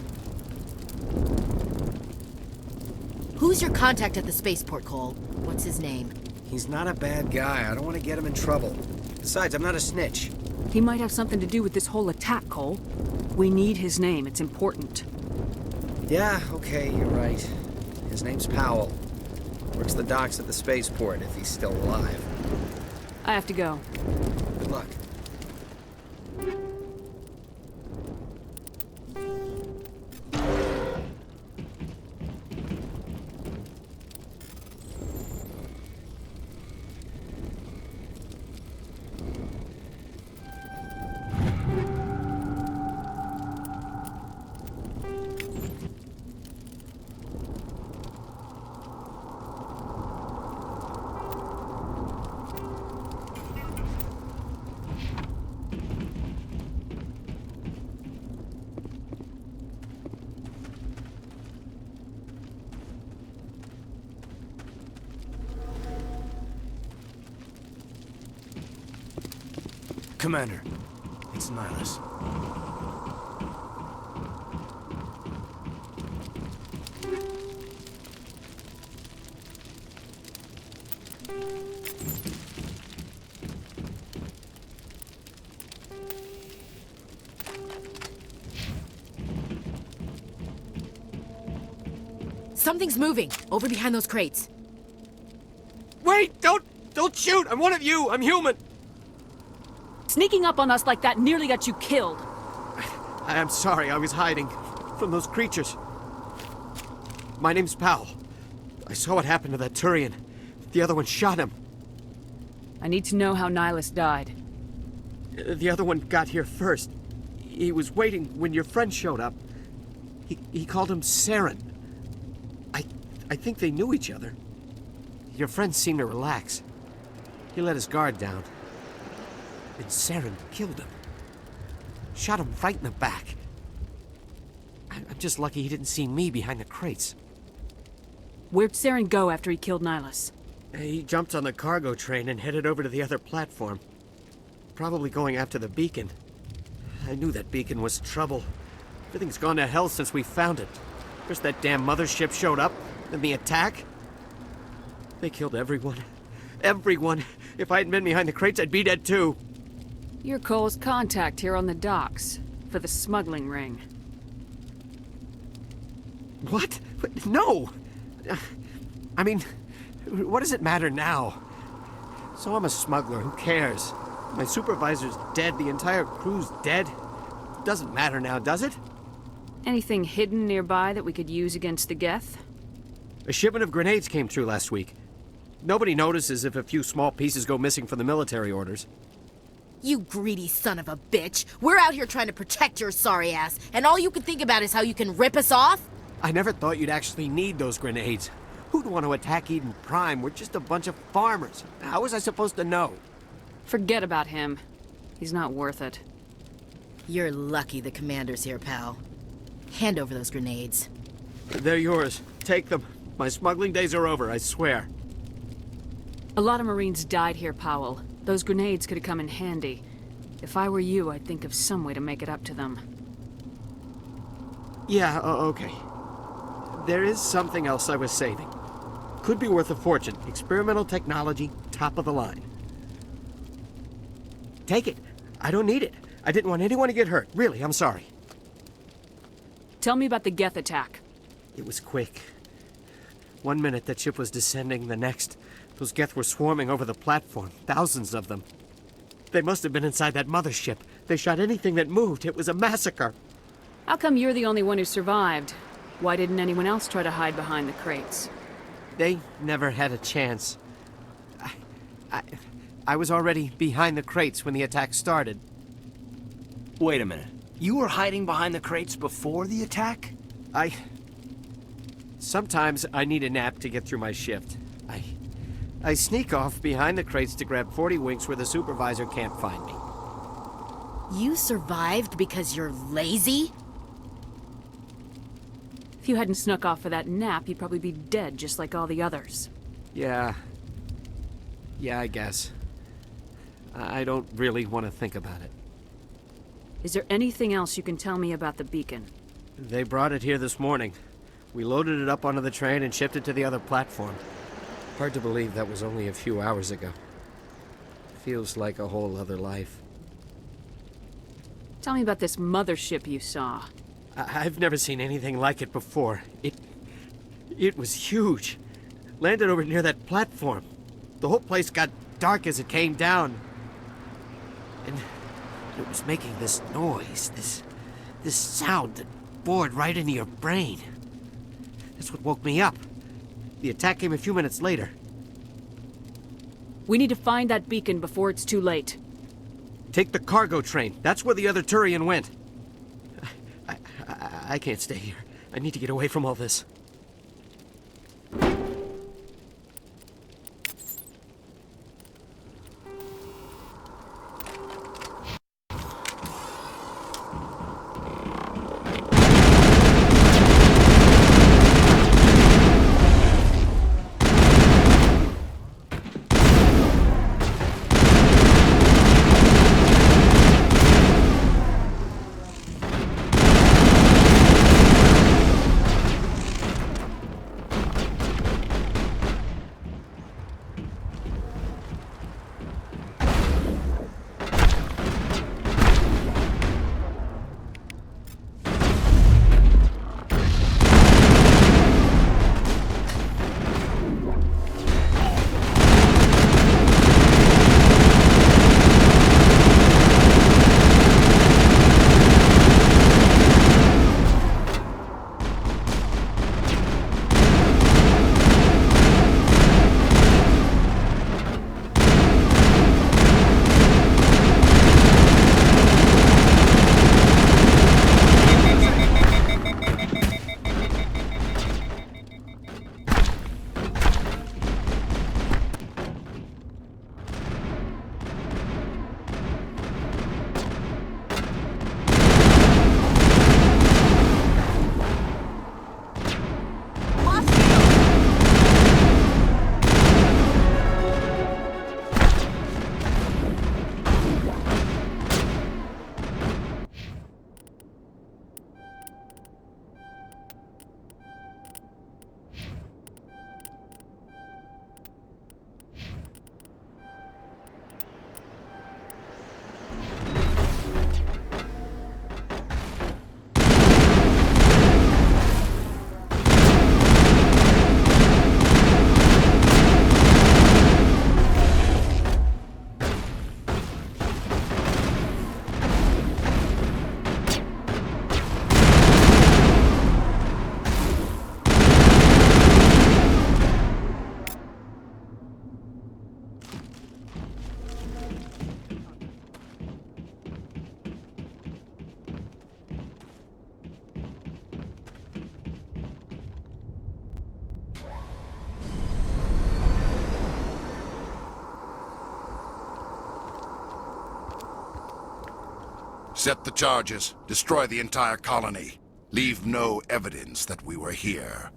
S13: Who's your contact at the spaceport, Cole? What's his name?
S19: He's not a bad guy. I don't want to get him in trouble. Besides, I'm not a snitch.
S8: He might have something to do with this whole attack, Cole. We need his name. It's important.
S19: Yeah, okay, you're right. His name's Powell. Works the docks at the spaceport if he's still alive.
S8: I have to go.
S19: Good luck.
S16: Commander, it's Nihilus.
S13: Something's moving, over behind those crates.
S18: Wait! Don't shoot! I'm one of you! I'm human!
S8: Sneaking up on us like that nearly got you killed.
S18: I'm sorry, I was hiding from those creatures. My name's Powell. I saw what happened to that Turian. The other one shot him.
S8: I need to know how Nihilus died.
S18: The other one got here first. He was waiting when your friend showed up. He called him Saren. I think they knew each other. Your friend seemed to relax. He let his guard down. And Saren killed him. Shot him right in the back. I'm just lucky he didn't see me behind the crates.
S8: Where'd Saren go after he killed Nihilus?
S18: He jumped on the cargo train and headed over to the other platform. Probably going after the beacon. I knew that beacon was trouble. Everything's gone to hell since we found it. First that damn mothership showed up, then the attack. They killed everyone. Everyone. If I hadn't been behind the crates, I'd be dead too.
S8: You're Cole's contact here on the docks, for the smuggling ring.
S18: What? No! I mean, what does it matter now? So I'm a smuggler, who cares? My supervisor's dead, the entire crew's dead. Doesn't matter now, does it?
S8: Anything hidden nearby that we could use against the Geth?
S18: A shipment of grenades came through last week. Nobody notices if a few small pieces go missing from the military orders.
S13: You greedy son of a bitch! We're out here trying to protect your sorry ass, and all you can think about is how you can rip us off?
S18: I never thought you'd actually need those grenades. Who'd want to attack Eden Prime? We're just a bunch of farmers. How was I supposed to know?
S8: Forget about him. He's not worth it.
S13: You're lucky the commander's here, pal. Hand over those grenades.
S18: They're yours. Take them. My smuggling days are over, I swear.
S8: A lot of Marines died here, Powell. Those grenades could have come in handy. If I were you, I'd think of some way to make it up to them.
S18: Yeah, okay. There is something else I was saving. Could be worth a fortune. Experimental technology, top of the line. Take it. I don't need it. I didn't want anyone to get hurt. Really, I'm sorry.
S8: Tell me about the Geth attack.
S18: It was quick. 1 minute that ship was descending, the next, those Geth were swarming over the platform. Thousands of them. They must have been inside that mothership. They shot anything that moved. It was a massacre.
S8: How come you're the only one who survived? Why didn't anyone else try to hide behind the crates?
S18: They never had a chance. I was already behind the crates when the attack started.
S16: Wait a minute. You were hiding behind the crates before the attack?
S18: Sometimes I need a nap to get through my shift. I sneak off behind the crates to grab 40 winks where the supervisor can't find me.
S13: You survived because you're lazy?
S8: If you hadn't snuck off for that nap, you'd probably be dead just like all the others.
S18: Yeah, I guess. I don't really want to think about it.
S8: Is there anything else you can tell me about the beacon?
S18: They brought it here this morning. We loaded it up onto the train and shipped it to the other platform. Hard to believe that was only a few hours ago. Feels like a whole other life.
S8: Tell me about this mothership you saw.
S18: I've never seen anything like it before. It was huge. Landed over near that platform. The whole place got dark as it came down. And it was making this noise, this sound that bored right into your brain. That's what woke me up. The attack came a few minutes later.
S8: We need to find that beacon before it's too late.
S18: Take the cargo train. That's where the other Turian went. I can't stay here. I need to get away from all this.
S17: Set the charges. Destroy the entire colony. Leave no evidence that we were here.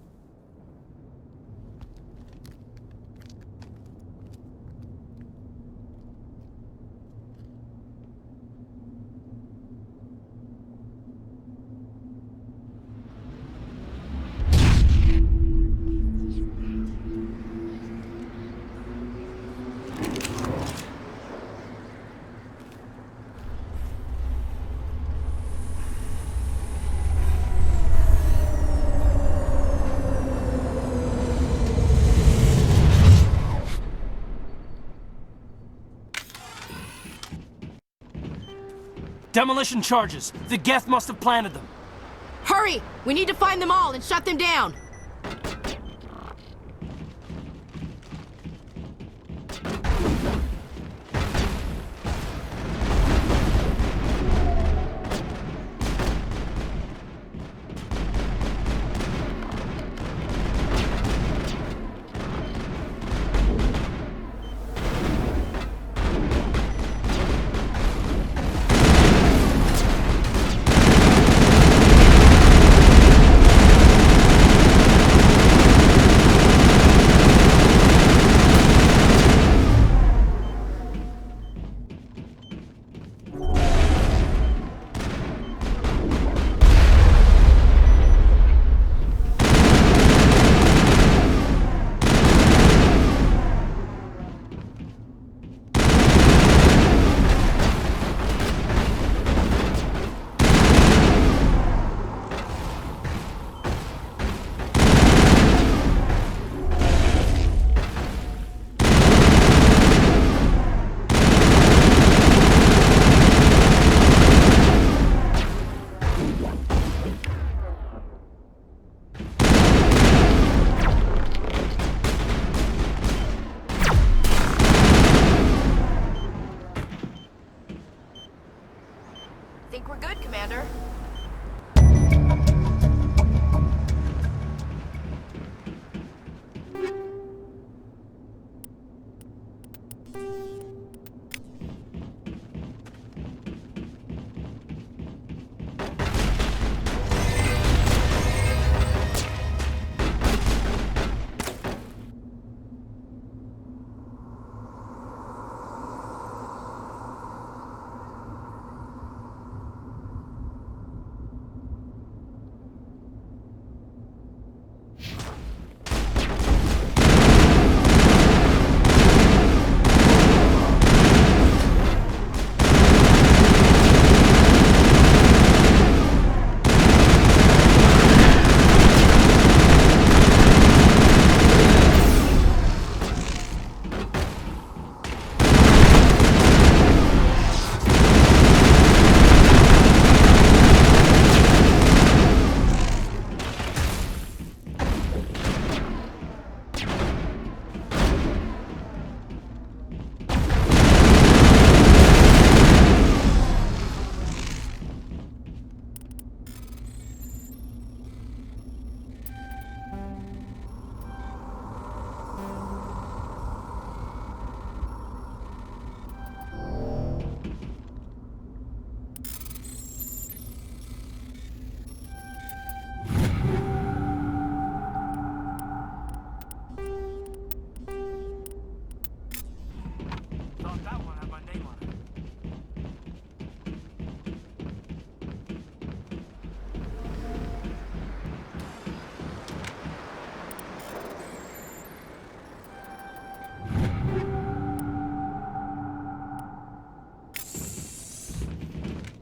S16: Demolition charges. The Geth must have planted them.
S13: Hurry! We need to find them all and shut them down! Think we're good, Commander?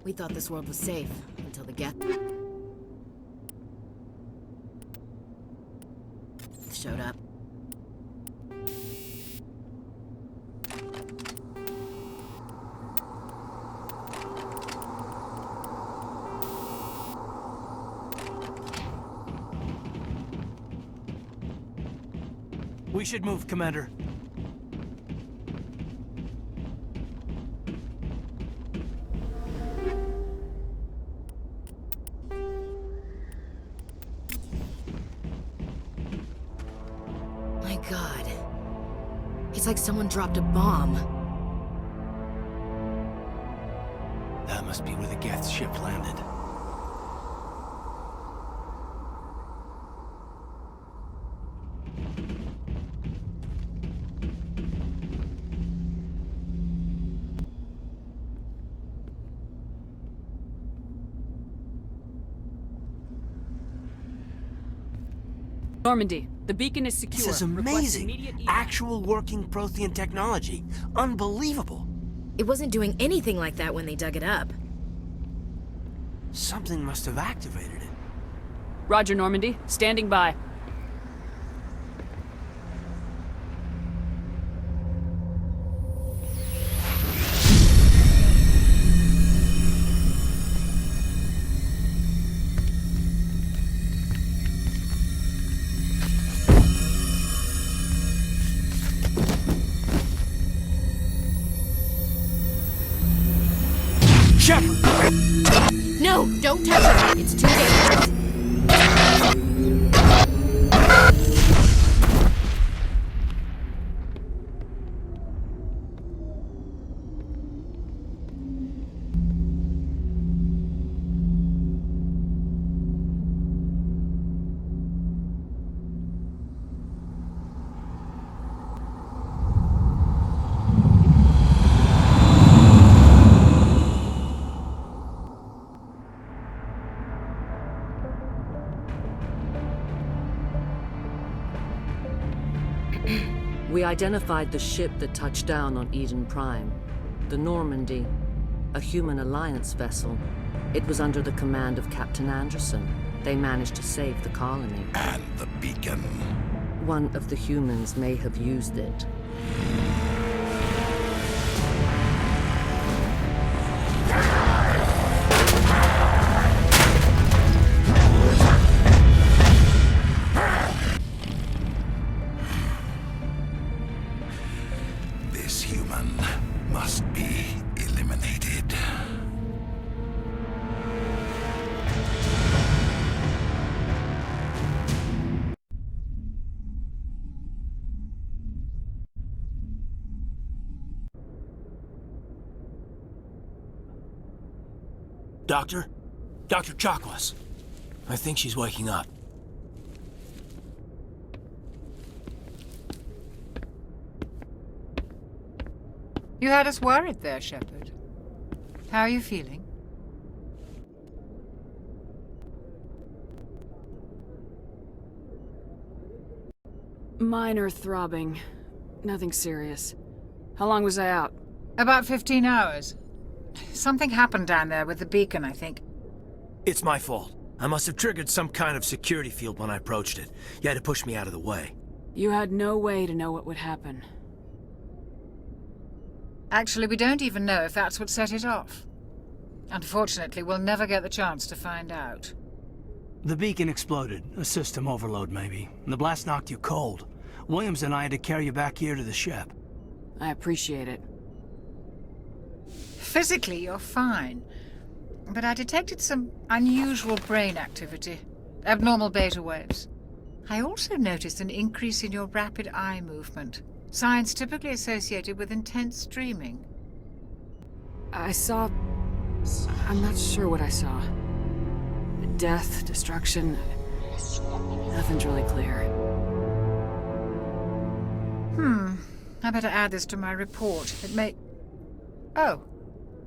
S13: We thought this world was safe until the Geth showed up.
S16: We should move, Commander.
S13: My God. It's like someone dropped a bomb.
S16: That must be where the Geth's ship landed.
S8: Normandy, the beacon is secure.
S16: This is
S8: Request
S16: amazing.
S8: immediate
S16: Actual working Prothean technology. Unbelievable.
S13: It wasn't doing anything like that when they dug it up.
S16: Something must have activated it.
S8: Roger, Normandy. Standing by.
S13: No, don't touch her. It's too dangerous.
S3: We identified the ship that touched down on Eden Prime. The Normandy, a human alliance vessel. It was under the command of Captain Anderson. They managed to save the colony.
S17: And the beacon.
S3: One of the humans may have used it.
S17: This human must be eliminated.
S16: Doctor? Dr. Chakwas. I think she's waking up.
S12: You had us worried there, Shepard. How are you feeling?
S8: Minor throbbing. Nothing serious. How long was I out?
S12: About 15 hours. Something happened down there with the beacon, I think.
S16: It's my fault. I must have triggered some kind of security field when I approached it. You had to push me out of the way.
S8: You had no way to know what would happen.
S12: Actually, we don't even know if that's what set it off. Unfortunately, we'll never get the chance to find out.
S16: The beacon exploded. A system overload, maybe. And the blast knocked you cold. Williams and I had to carry you back here to the ship.
S8: I appreciate it.
S12: Physically, you're fine. But I detected some unusual brain activity. Abnormal beta waves. I also noticed an increase in your rapid eye movement. Signs typically associated with intense dreaming.
S8: I saw... I'm not sure what I saw. Death, destruction... Nothing's really clear.
S12: I better add this to my report. It may... Oh,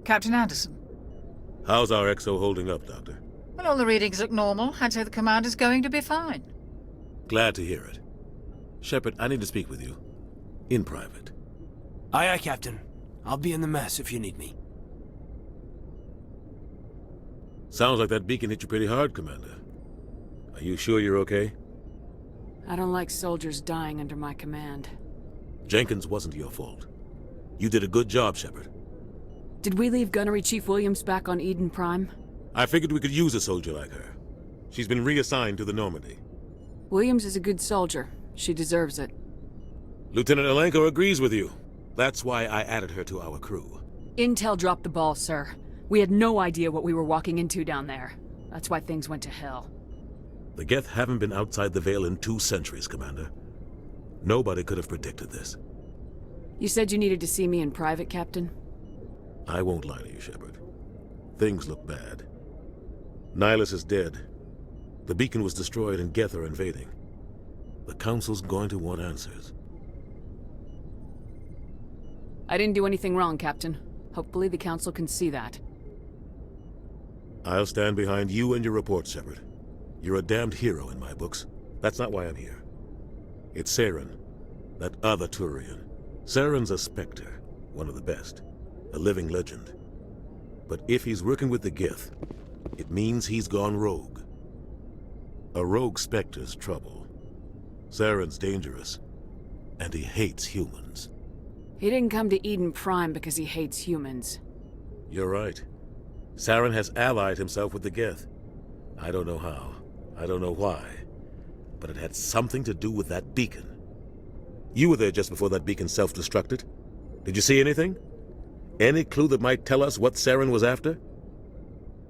S12: Captain Anderson.
S2: How's our XO holding up, Doctor?
S12: Well, all the readings look normal. I'd say the commander's going to be fine.
S2: Glad to hear it. Shepard, I need to speak with you. In private.
S16: Aye, aye, Captain. I'll be in the mess if you need me.
S2: Sounds like that beacon hit you pretty hard, Commander. Are you sure you're okay?
S8: I don't like soldiers dying under my command.
S2: Jenkins wasn't your fault. You did a good job, Shepard.
S8: Did we leave Gunnery Chief Williams back on Eden Prime?
S2: I figured we could use a soldier like her. She's been reassigned to the Normandy.
S8: Williams is a good soldier. She deserves it.
S2: Lieutenant Alenko agrees with you. That's why I added her to our crew.
S8: Intel dropped the ball, sir. We had no idea what we were walking into down there. That's why things went to hell.
S2: The Geth haven't been outside the Veil in 2 centuries, Commander. Nobody could have predicted this.
S8: You said you needed to see me in private, Captain?
S2: I won't lie to you, Shepard. Things look bad. Nihilus is dead. The beacon was destroyed and Geth are invading. The Council's going to want answers.
S8: I didn't do anything wrong, Captain. Hopefully the Council can see that.
S2: I'll stand behind you and your report, Shepard. You're a damned hero in my books. That's not why I'm here. It's Saren, that other Turian. Saren's a Spectre, one of the best. A living legend. But if he's working with the Geth, it means he's gone rogue. A rogue Spectre's trouble. Saren's dangerous, and he hates humans.
S8: He didn't come to Eden Prime because he hates humans.
S2: You're right. Saren has allied himself with the Geth. I don't know how. I don't know why. But it had something to do with that beacon. You were there just before that beacon self-destructed. Did you see anything? Any clue that might tell us what Saren was after?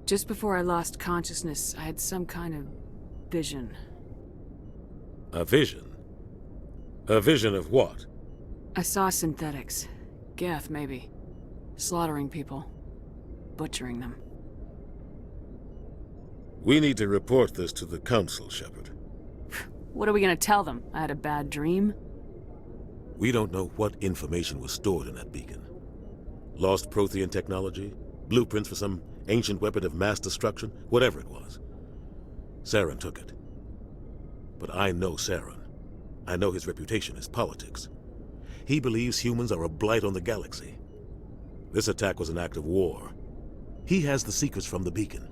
S8: Just before I lost consciousness, I had some kind of vision.
S2: A vision? A vision of what?
S8: I saw synthetics. Geth, maybe. Slaughtering people. Butchering them.
S2: We need to report this to the Council, Shepard.
S8: What are we gonna tell them? I had a bad dream?
S2: We don't know what information was stored in that beacon. Lost Prothean technology? Blueprints for some ancient weapon of mass destruction? Whatever it was. Saren took it. But I know Saren. I know his reputation is politics. He believes humans are a blight on the galaxy. This attack was an act of war. He has the secrets from the beacon.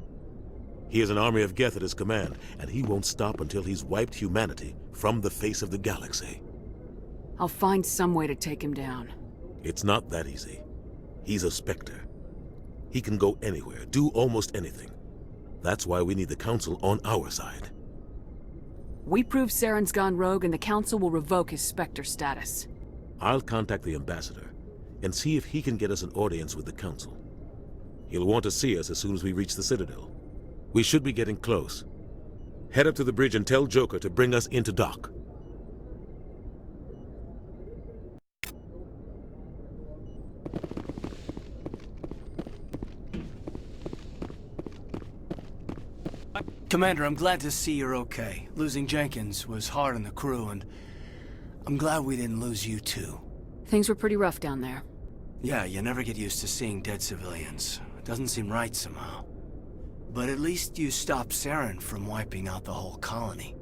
S2: He has an army of Geth at his command, and he won't stop until he's wiped humanity from the face of the galaxy.
S8: I'll find some way to take him down.
S2: It's not that easy. He's a Spectre. He can go anywhere, do almost anything. That's why we need the Council on our side.
S8: We prove Saren's gone rogue and the Council will revoke his Spectre status.
S2: I'll contact the Ambassador and see if he can get us an audience with the Council. He'll want to see us as soon as we reach the Citadel. We should be getting close. Head up to the bridge and tell Joker to bring us into dock.
S16: Commander, I'm glad to see you're okay. Losing Jenkins was hard on the crew, and I'm glad we didn't lose you too.
S8: Things were pretty rough down there.
S16: Yeah, you never get used to seeing dead civilians. It doesn't seem right somehow. But at least you stopped Saren from wiping out the whole colony.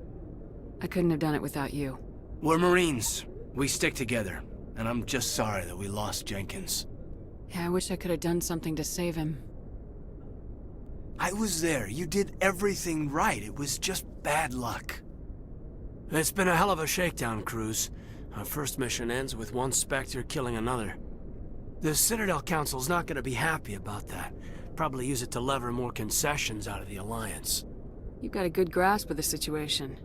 S8: I couldn't have done it without you.
S16: We're Marines. We stick together. And I'm just sorry that we lost Jenkins.
S8: Yeah, I wish I could have done something to save him.
S16: I was there. You did everything right. It was just bad luck. It's been a hell of a shakedown, Cruz. Our first mission ends with one Spectre killing another. The Citadel Council's not going to be happy about that. Probably use it to lever more concessions out of the Alliance.
S8: You've got a good grasp of the situation.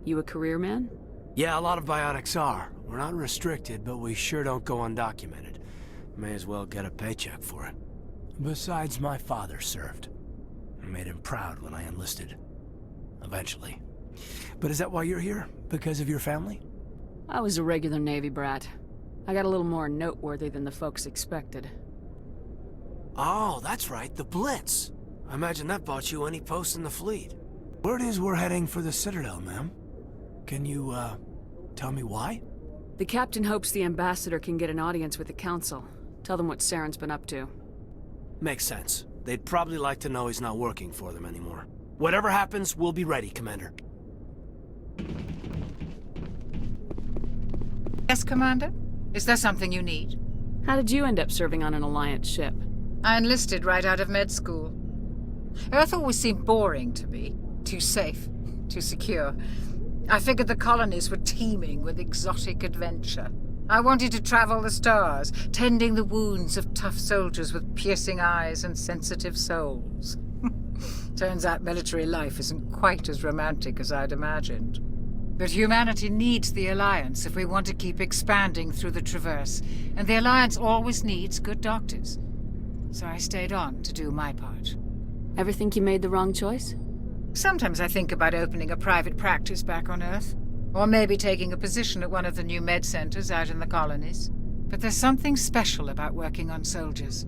S8: You a career man?
S16: Yeah, a lot of biotics are. We're not restricted, but we sure don't go undocumented. May as well get a paycheck for it. Besides, my father served. I made him proud when I enlisted. Eventually. But is that why you're here? Because of your family?
S8: I was a regular Navy brat. I got a little more noteworthy than the folks expected.
S16: Oh, that's right, the Blitz. I imagine that bought you any post in the fleet. Word is we're heading for the Citadel, ma'am. Can you, tell me why?
S8: The captain hopes the Ambassador can get an audience with the Council. Tell them what Saren's been up to.
S16: Makes sense. They'd probably like to know he's not working for them anymore. Whatever happens, we'll be ready, Commander.
S12: Yes, Commander? Is there something you need?
S8: How did you end up serving on an Alliance ship?
S12: I enlisted right out of med school. Earth always seemed boring to me. Too safe, too secure. I figured the colonies were teeming with exotic adventure. I wanted to travel the stars, tending the wounds of tough soldiers with piercing eyes and sensitive souls. Turns out military life isn't quite as romantic as I'd imagined. But humanity needs the Alliance if we want to keep expanding through the Traverse, and the Alliance always needs good doctors. So I stayed on to do my part.
S8: Ever think you made the wrong choice?
S12: Sometimes I think about opening a private practice back on Earth. Or maybe taking a position at one of the new med centers out in the colonies. But there's something special about working on soldiers.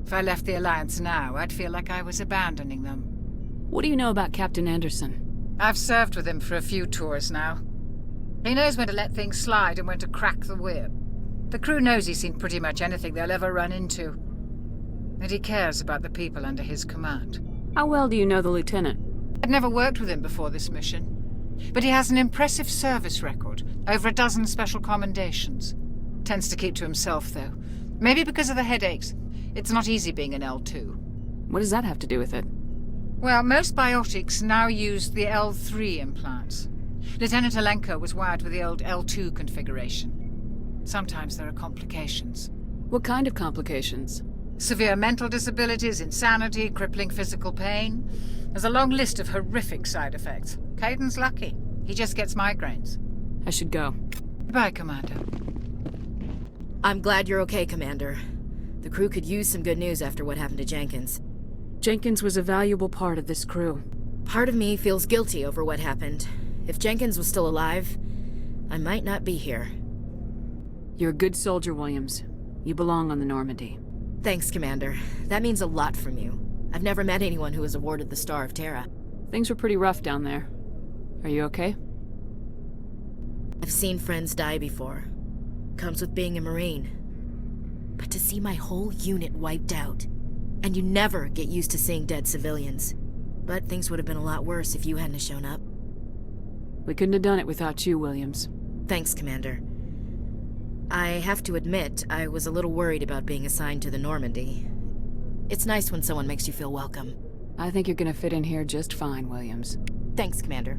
S12: If I left the Alliance now, I'd feel like I was abandoning them.
S8: What do you know about Captain Anderson?
S12: I've served with him for a few tours now. He knows when to let things slide and when to crack the whip. The crew knows he's seen pretty much anything they'll ever run into. And he cares about the people under his command.
S8: How well do you know the Lieutenant?
S12: I'd never worked with him before this mission. But he has an impressive service record, over a dozen special commendations. Tends to keep to himself, though. Maybe because of the headaches. It's not easy being an L2.
S8: What does that have to do with it?
S12: Well, most biotics now use the L3 implants. Lieutenant Alenko was wired with the old L2 configuration. Sometimes there are complications.
S8: What kind of complications?
S12: Severe mental disabilities, insanity, crippling physical pain. There's a long list of horrific side effects. Caden's lucky. He just gets migraines.
S8: I should go.
S12: Goodbye, Commander.
S13: I'm glad you're okay, Commander. The crew could use some good news after what happened to Jenkins.
S8: Jenkins was a valuable part of this crew.
S13: Part of me feels guilty over what happened. If Jenkins was still alive, I might not be here.
S8: You're a good soldier, Williams. You belong on the Normandy.
S13: Thanks, Commander. That means a lot from you. I've never met anyone who was awarded the Star of Terra.
S8: Things were pretty rough down there. Are you okay?
S13: I've seen friends die before. Comes with being a Marine. But to see my whole unit wiped out, and you never get used to seeing dead civilians. But things would have been a lot worse if you hadn't shown up.
S8: We couldn't have done it without you, Williams.
S13: Thanks, Commander. I have to admit, I was a little worried about being assigned to the Normandy. It's nice when someone makes you feel welcome.
S8: I think you're gonna fit in here just fine, Williams.
S13: Thanks, Commander.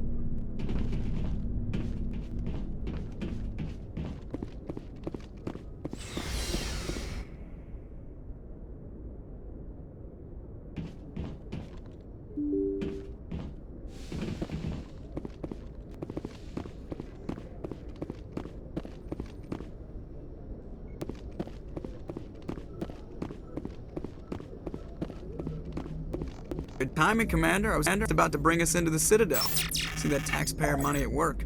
S6: Good timing, Commander. I was about to bring us into the Citadel. See that taxpayer money at work.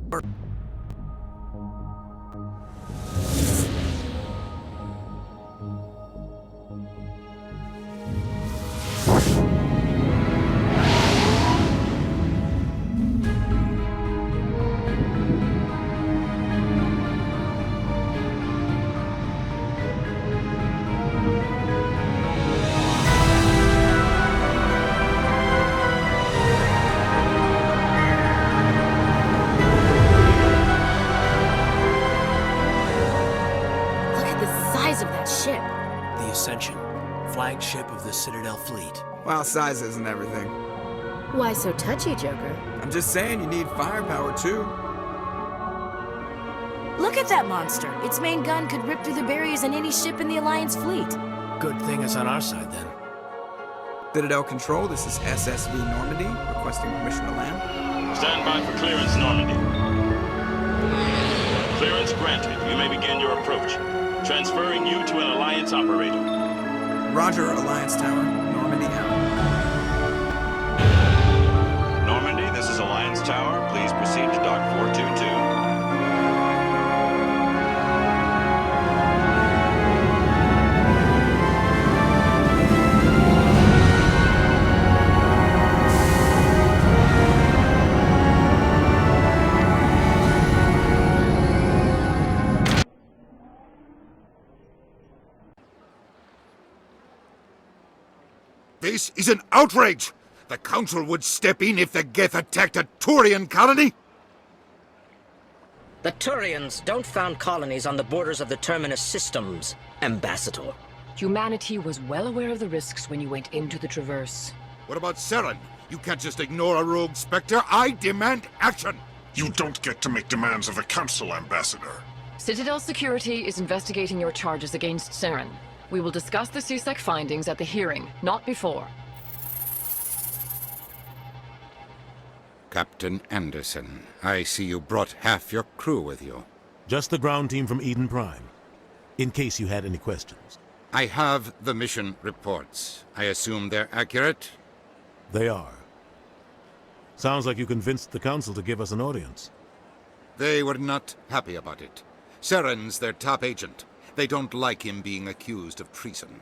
S16: Flagship of the Citadel fleet.
S6: Well, size isn't everything.
S13: Why so touchy, Joker?
S6: I'm just saying you need firepower, too.
S13: Look at that monster! Its main gun could rip through the barriers in any ship in the Alliance fleet.
S16: Good thing it's on our side, then.
S6: Citadel Control, this is SSV Normandy, requesting permission to land.
S4: Stand by for clearance, Normandy. Clearance granted. You may begin your approach. Transferring you to an Alliance operator.
S6: Roger, Alliance Tower. Normandy out.
S4: Normandy, this is Alliance Tower. Please proceed to Dock 422.
S17: This is an outrage! The Council would step in if the Geth attacked a Turian colony?
S22: The Turians don't found colonies on the borders of the Terminus systems, Ambassador.
S23: Humanity was well aware of the risks when you went into the Traverse.
S17: What about Saren? You can't just ignore a rogue Spectre. I demand action!
S24: You don't get to make demands of the Council, Ambassador.
S23: Citadel Security is investigating your charges against Saren. We will discuss the CSEC findings at the hearing, not before.
S1: Captain Anderson, I see you brought half your crew with you.
S2: Just the ground team from Eden Prime, in case you had any questions.
S1: I have the mission reports. I assume they're accurate?
S2: They are. Sounds like you convinced the Council to give us an audience.
S1: They were not happy about it. Saren's their top agent. They don't like him being accused of treason.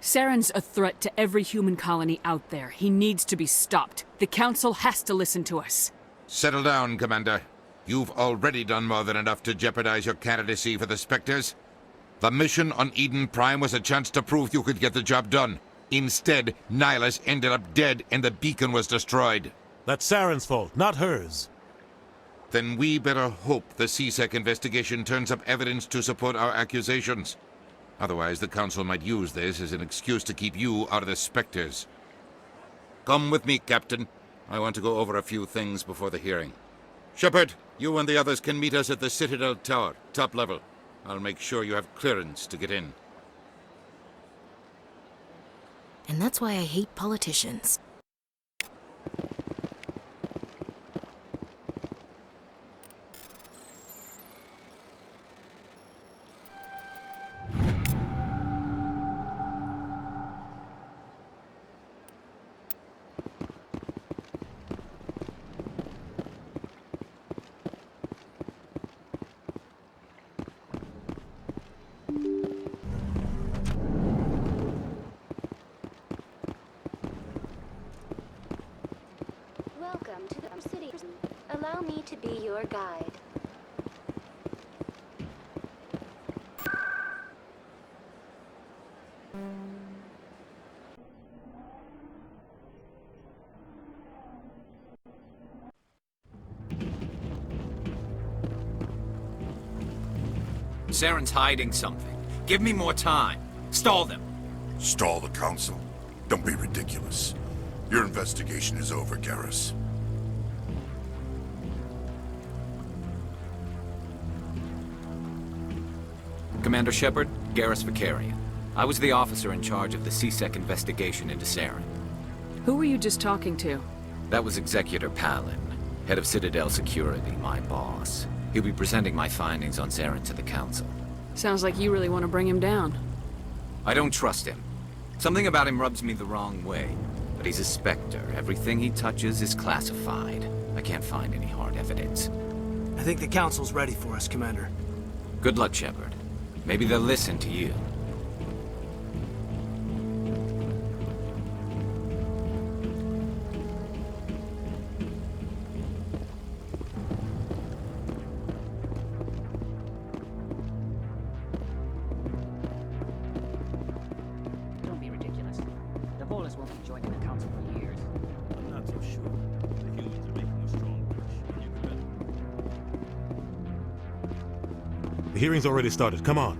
S8: Saren's a threat to every human colony out there. He needs to be stopped. The Council has to listen to us.
S1: Settle down, Commander. You've already done more than enough to jeopardize your candidacy for the Spectres. The mission on Eden Prime was a chance to prove you could get the job done. Instead, Nihilus ended up dead and the beacon was destroyed.
S2: That's Saren's fault, not hers.
S1: Then we better hope the CSEC investigation turns up evidence to support our accusations. Otherwise, the Council might use this as an excuse to keep you out of the Spectres. Come with me, Captain. I want to go over a few things before the hearing. Shepard, you and the others can meet us at the Citadel Tower, top level. I'll make sure you have clearance to get in.
S13: And that's why I hate politicians.
S9: Welcome to the city. Allow me to be your guide.
S10: Saren's hiding something. Give me more time. Stall them.
S24: Stall the Council? Don't be ridiculous. Your investigation is over, Garrus.
S10: Commander Shepard, Garrus Vicarian. I was the officer in charge of the CSEC investigation into Saren.
S8: Who were you just talking to?
S10: That was Executor Palin, head of Citadel Security, my boss. He'll be presenting my findings on Saren to the Council.
S8: Sounds like you really want to bring him down.
S10: I don't trust him. Something about him rubs me the wrong way. But he's a Spectre. Everything he touches is classified. I can't find any hard evidence.
S16: I think the Council's ready for us, Commander.
S10: Good luck, Shepard. Maybe they'll listen to you.
S7: Don't be ridiculous. The Volus won't be joining the Council for years.
S2: I'm not so sure. The humans are making a strong push, and you could bet. The hearing's already started. Come on.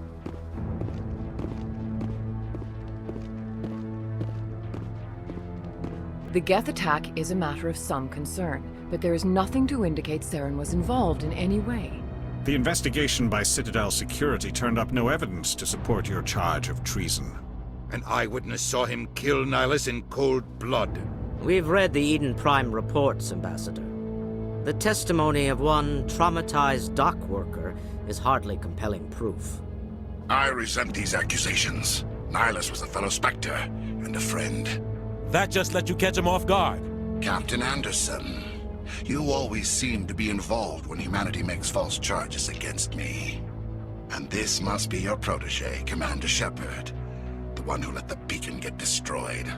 S23: The Geth attack is a matter of some concern, but there is nothing to indicate Saren was involved in any way.
S5: The investigation by Citadel Security turned up no evidence to support your charge of treason.
S1: An eyewitness saw him kill Nihilus in cold blood.
S22: We've read the Eden Prime reports, Ambassador. The testimony of one traumatized dock worker is hardly compelling proof.
S24: I resent these accusations. Nihilus was a fellow Spectre and a friend.
S2: That just let you catch him off guard.
S17: Captain Anderson, you always seem to be involved when humanity makes false charges against me. And this must be your protege, Commander Shepard, the one who let the beacon get destroyed.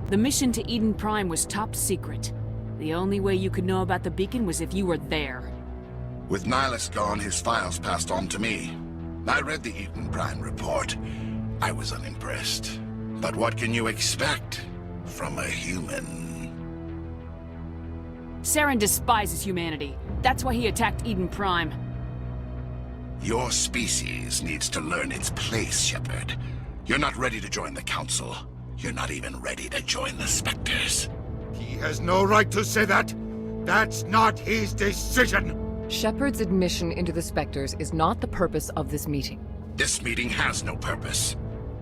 S8: The mission to Eden Prime was top secret. The only way you could know about the beacon was if you were there.
S17: With Nihilus gone, his files passed on to me. I read the Eden Prime report. I was unimpressed. But what can you expect from a human?
S8: Saren despises humanity. That's why he attacked Eden Prime.
S17: Your species needs to learn its place, Shepard. You're not ready to join the Council. You're not even ready to join the Spectres.
S1: He has no right to say that. That's not his decision.
S23: Shepard's admission into the Spectres is not the purpose of this meeting.
S17: This meeting has no purpose.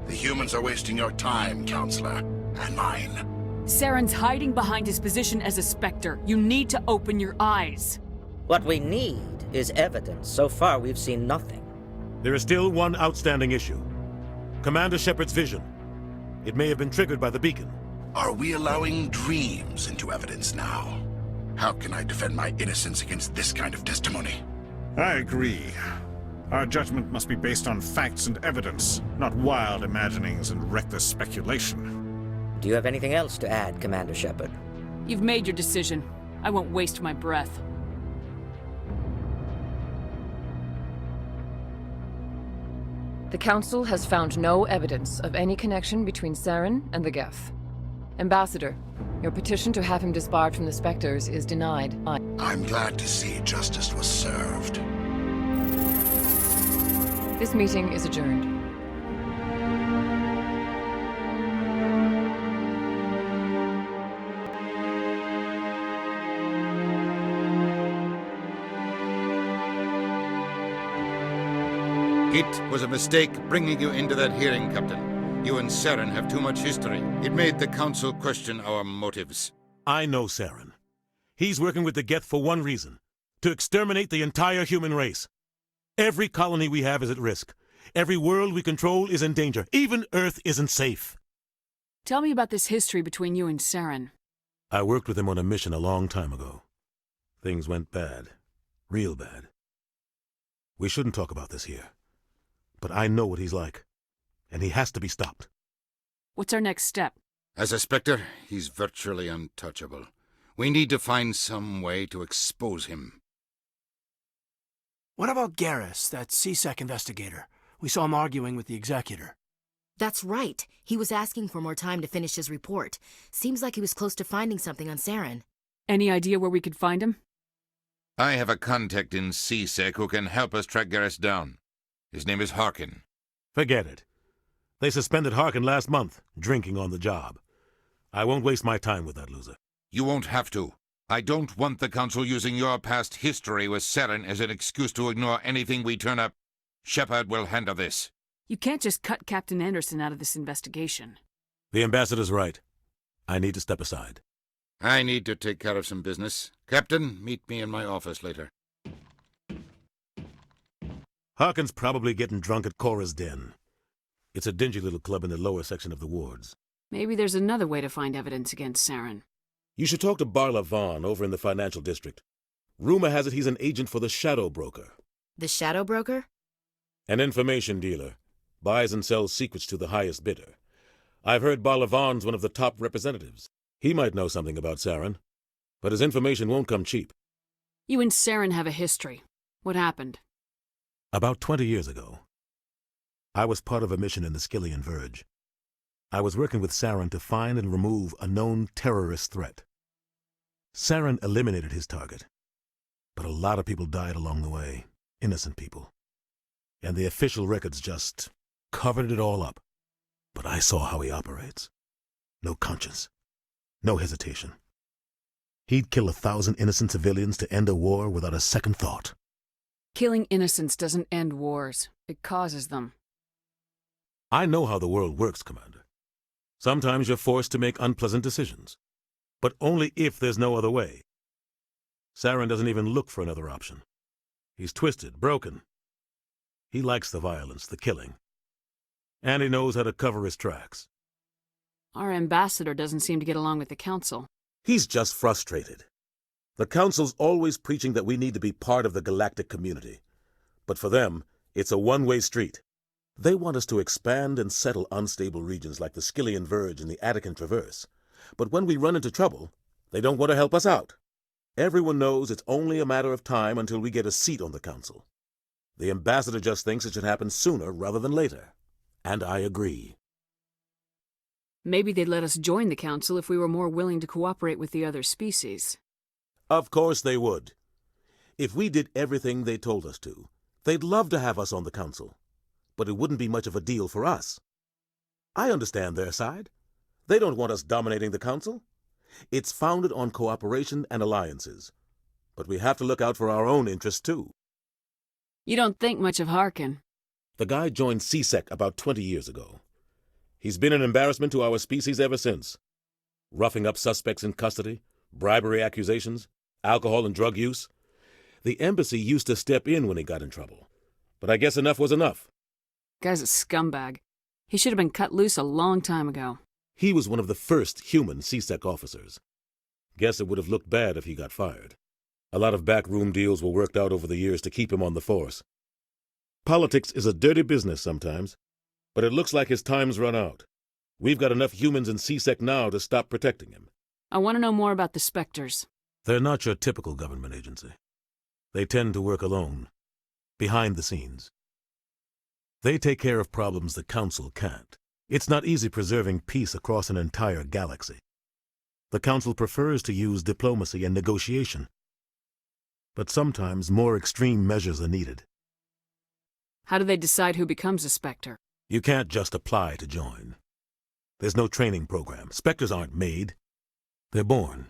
S17: The humans are wasting your time, Counselor, and mine.
S8: Saren's hiding behind his position as a Spectre. You need to open your eyes.
S22: What we need is evidence. So far, we've seen nothing.
S2: There is still one outstanding issue. Commander Shepard's vision. It may have been triggered by the beacon.
S17: Are we allowing dreams into evidence now? How can I defend my innocence against this kind of testimony?
S5: I agree. Our judgment must be based on facts and evidence, not wild imaginings and reckless speculation.
S22: Do you have anything else to add, Commander Shepard?
S8: You've made your decision. I won't waste my breath.
S23: The Council has found no evidence of any connection between Saren and the Geth. Ambassador, your petition to have him disbarred from the Spectres is denied.
S17: I'm glad to see justice was served.
S23: This meeting is adjourned.
S1: It was a mistake bringing you into that hearing, Captain. You and Saren have too much history. It made the Council question our motives.
S2: I know Saren. He's working with the Geth for one reason: to exterminate the entire human race. Every colony we have is at risk. Every world we control is in danger. Even Earth isn't safe.
S8: Tell me about this history between you and Saren.
S2: I worked with him on a mission a long time ago. Things went bad. Real bad. We shouldn't talk about this here. But I know what he's like, and he has to be stopped.
S8: What's our next step?
S1: As a Spectre, he's virtually untouchable. We need to find some way to expose him.
S16: What about Garrus, that CSEC investigator? We saw him arguing with the Executor.
S13: That's right. He was asking for more time to finish his report. Seems like he was close to finding something on Saren.
S8: Any idea where we could find him?
S1: I have a contact in CSEC who can help us track Garrus down. His name is Harkin.
S2: Forget it. They suspended Harkin last month, drinking on the job. I won't waste my time with that loser.
S1: You won't have to. I don't want the Council using your past history with Saren as an excuse to ignore anything we turn up. Shepard will handle this.
S8: You can't just cut Captain Anderson out of this investigation.
S2: The Ambassador's right. I need to step aside.
S1: I need to take care of some business. Captain, meet me in my office later.
S2: Harkin's probably getting drunk at Cora's Den. It's a dingy little club in the lower section of the wards.
S8: Maybe there's another way to find evidence against Saren.
S2: You should talk to Barla Vaughn over in the financial district. Rumor has it he's an agent for the Shadow Broker.
S13: The Shadow Broker?
S2: An information dealer. Buys and sells secrets to the highest bidder. I've heard Barla Vaughn's one of the top representatives. He might know something about Saren, but his information won't come cheap.
S8: You and Saren have a history. What happened?
S2: About 20 years ago, I was part of a mission in the Skillian Verge. I was working with Saren to find and remove a known terrorist threat. Saren eliminated his target, but a lot of people died along the way, innocent people. And the official records just covered it all up. But I saw how he operates. No conscience, no hesitation. He'd kill 1,000 innocent civilians to end a war without a second thought.
S8: Killing innocents doesn't end wars. It causes them.
S2: I know how the world works, Commander. Sometimes you're forced to make unpleasant decisions, but only if there's no other way. Saren doesn't even look for another option. He's twisted, broken. He likes the violence, the killing. And he knows how to cover his tracks.
S8: Our ambassador doesn't seem to get along with the Council.
S2: He's just frustrated. The Council's always preaching that we need to be part of the galactic community. But for them, it's a one-way street. They want us to expand and settle unstable regions like the Skillian Verge and the Attican Traverse. But when we run into trouble, they don't want to help us out. Everyone knows it's only a matter of time until we get a seat on the Council. The ambassador just thinks it should happen sooner rather than later. And I agree.
S8: Maybe they'd let us join the Council if we were more willing to cooperate with the other species.
S2: Of course they would. If we did everything they told us to, they'd love to have us on the Council. But it wouldn't be much of a deal for us. I understand their side. They don't want us dominating the Council. It's founded on cooperation and alliances. But we have to look out for our own interests, too.
S8: You don't think much of Harkin.
S2: The guy joined CSEC about 20 years ago. He's been an embarrassment to our species ever since. Roughing up suspects in custody, bribery accusations, alcohol and drug use. The embassy used to step in when he got in trouble. But I guess enough was enough.
S8: Guy's a scumbag. He should have been cut loose a long time ago.
S2: He was one of the first human CSEC officers. Guess it would have looked bad if he got fired. A lot of backroom deals were worked out over the years to keep him on the force. Politics is a dirty business sometimes, but it looks like his time's run out. We've got enough humans in C-Sec now to stop protecting him.
S8: I want to know more about the Spectres.
S2: They're not your typical government agency. They tend to work alone, behind the scenes. They take care of problems the Council can't. It's not easy preserving peace across an entire galaxy. The Council prefers to use diplomacy and negotiation. But sometimes more extreme measures are needed.
S8: How do they decide who becomes a Spectre?
S2: You can't just apply to join. There's no training program. Spectres aren't made. They're born.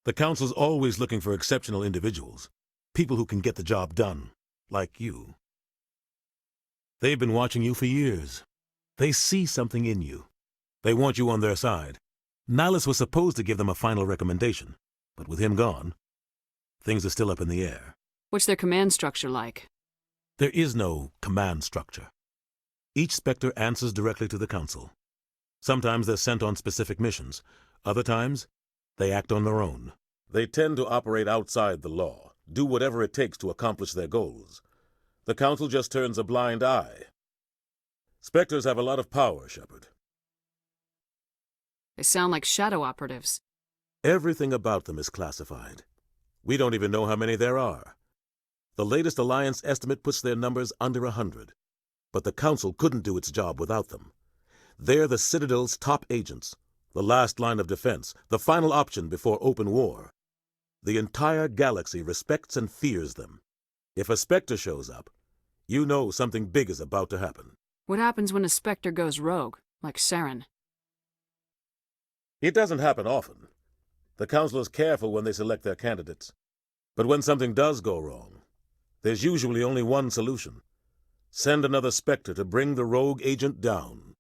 S2: The Council's always looking for exceptional individuals, people who can get the job done, like you. They've been watching you for years. They see something in you. They want you on their side. Nihilus was supposed to give them a final recommendation, but with him gone, things are still up in the air.
S8: What's their command structure like?
S2: There is no command structure. Each Spectre answers directly to the Council. Sometimes they're sent on specific missions. Other times, they act on their own. They tend to operate outside the law, do whatever it takes to accomplish their goals. The Council just turns a blind eye. Spectres have a lot of power, Shepard.
S8: They sound like shadow operatives.
S2: Everything about them is classified. We don't even know how many there are. The latest Alliance estimate puts their numbers under 100. But the Council couldn't do its job without them. They're the Citadel's top agents, the last line of defense, the final option before open war. The entire galaxy respects and fears them. If a Spectre shows up, you know something big is about to happen.
S8: What happens when a Spectre goes rogue, like Saren?
S2: It doesn't happen often. The Council is careful when they select their candidates. But when something does go wrong, there's usually only one solution. Send another Spectre to bring the rogue agent down.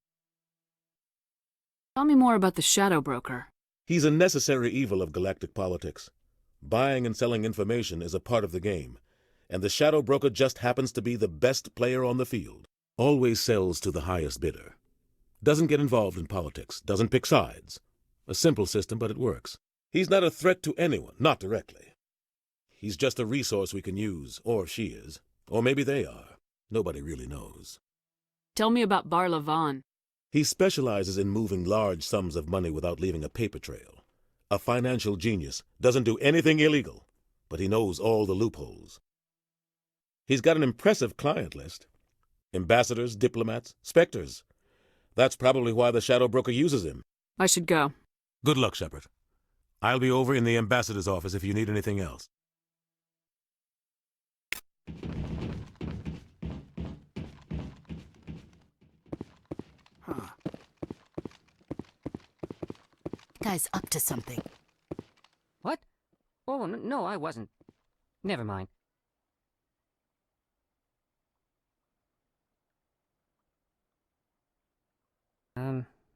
S8: Tell me more about the Shadow Broker.
S2: He's a necessary evil of galactic politics. Buying and selling information is a part of the game, and the Shadow Broker just happens to be the best player on the field. Always sells to the highest bidder. Doesn't get involved in politics, doesn't pick sides. A simple system, but it works. He's not a threat to anyone, not directly. He's just a resource we can use, or she is. Or maybe they are. Nobody really knows.
S8: Tell me about Bar Lavan.
S2: He specializes in moving large sums of money without leaving a paper trail. A financial genius, doesn't do anything illegal, but he knows all the loopholes. He's got an impressive client list. Ambassadors, diplomats, Spectres. That's probably why the Shadow Broker uses him.
S8: I should go.
S2: Good luck, Shepard. I'll be over in the ambassador's office if you need anything else.
S13: Guy's up to something.
S11: What? Oh, no, I wasn't. Never mind.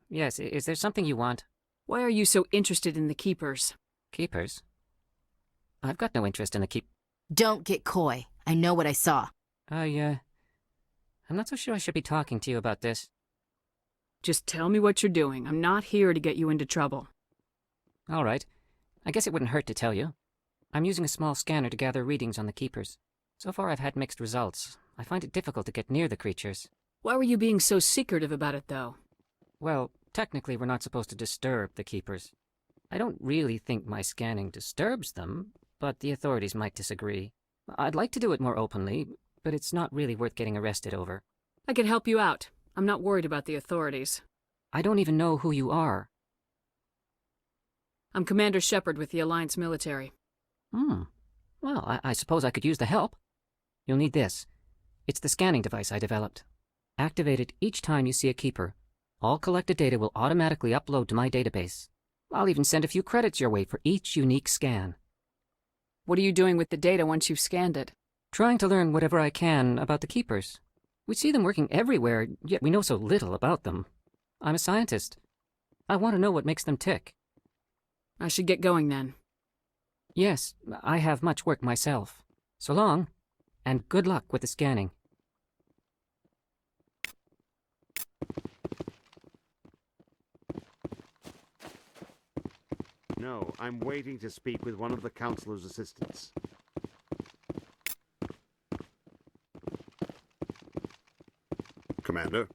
S11: Yes, is there something you want?
S8: Why are you so interested in the Keepers?
S11: Keepers? I've got no interest in the
S13: Don't get coy. I know what I saw.
S11: I'm not so sure I should be talking to you about this.
S8: Just tell me what you're doing. I'm not here to get you into trouble.
S11: All right. I guess it wouldn't hurt to tell you. I'm using a small scanner to gather readings on the Keepers. So far I've had mixed results. I find it difficult to get near the creatures.
S8: Why were you being so secretive about it, though?
S11: Well, technically we're not supposed to disturb the Keepers. I don't really think my scanning disturbs them, but the authorities might disagree. I'd like to do it more openly, but it's not really worth getting arrested over.
S8: I could help you out. I'm not worried about the authorities.
S11: I don't even know who you are.
S8: I'm Commander Shepard with the Alliance military.
S11: Well, I suppose I could use the help. You'll need this. It's the scanning device I developed. Activate it each time you see a Keeper. All collected data will automatically upload to my database. I'll even send a few credits your way for each unique scan.
S8: What are you doing with the data once you've scanned it?
S11: Trying to learn whatever I can about the Keepers. We see them working everywhere, yet we know so little about them. I'm a scientist. I want to know what makes them tick.
S8: I should get going then.
S11: Yes, I have much work myself. So long, and good luck with the scanning.
S14: No, I'm waiting to speak with one of the Councilor's assistants.
S2: Commander.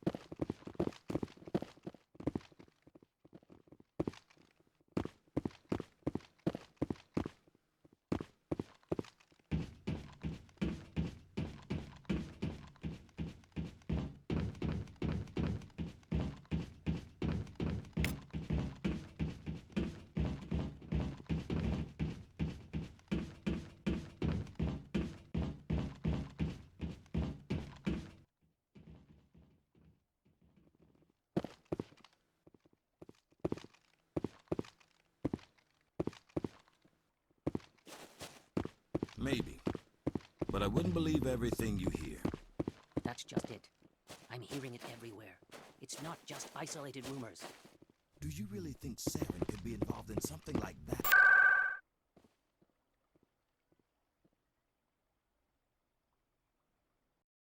S15: Maybe. But I wouldn't believe everything you hear.
S11: That's just it. I'm hearing it everywhere. It's not just isolated rumors.
S15: Do you really think Saren could be involved in something like that?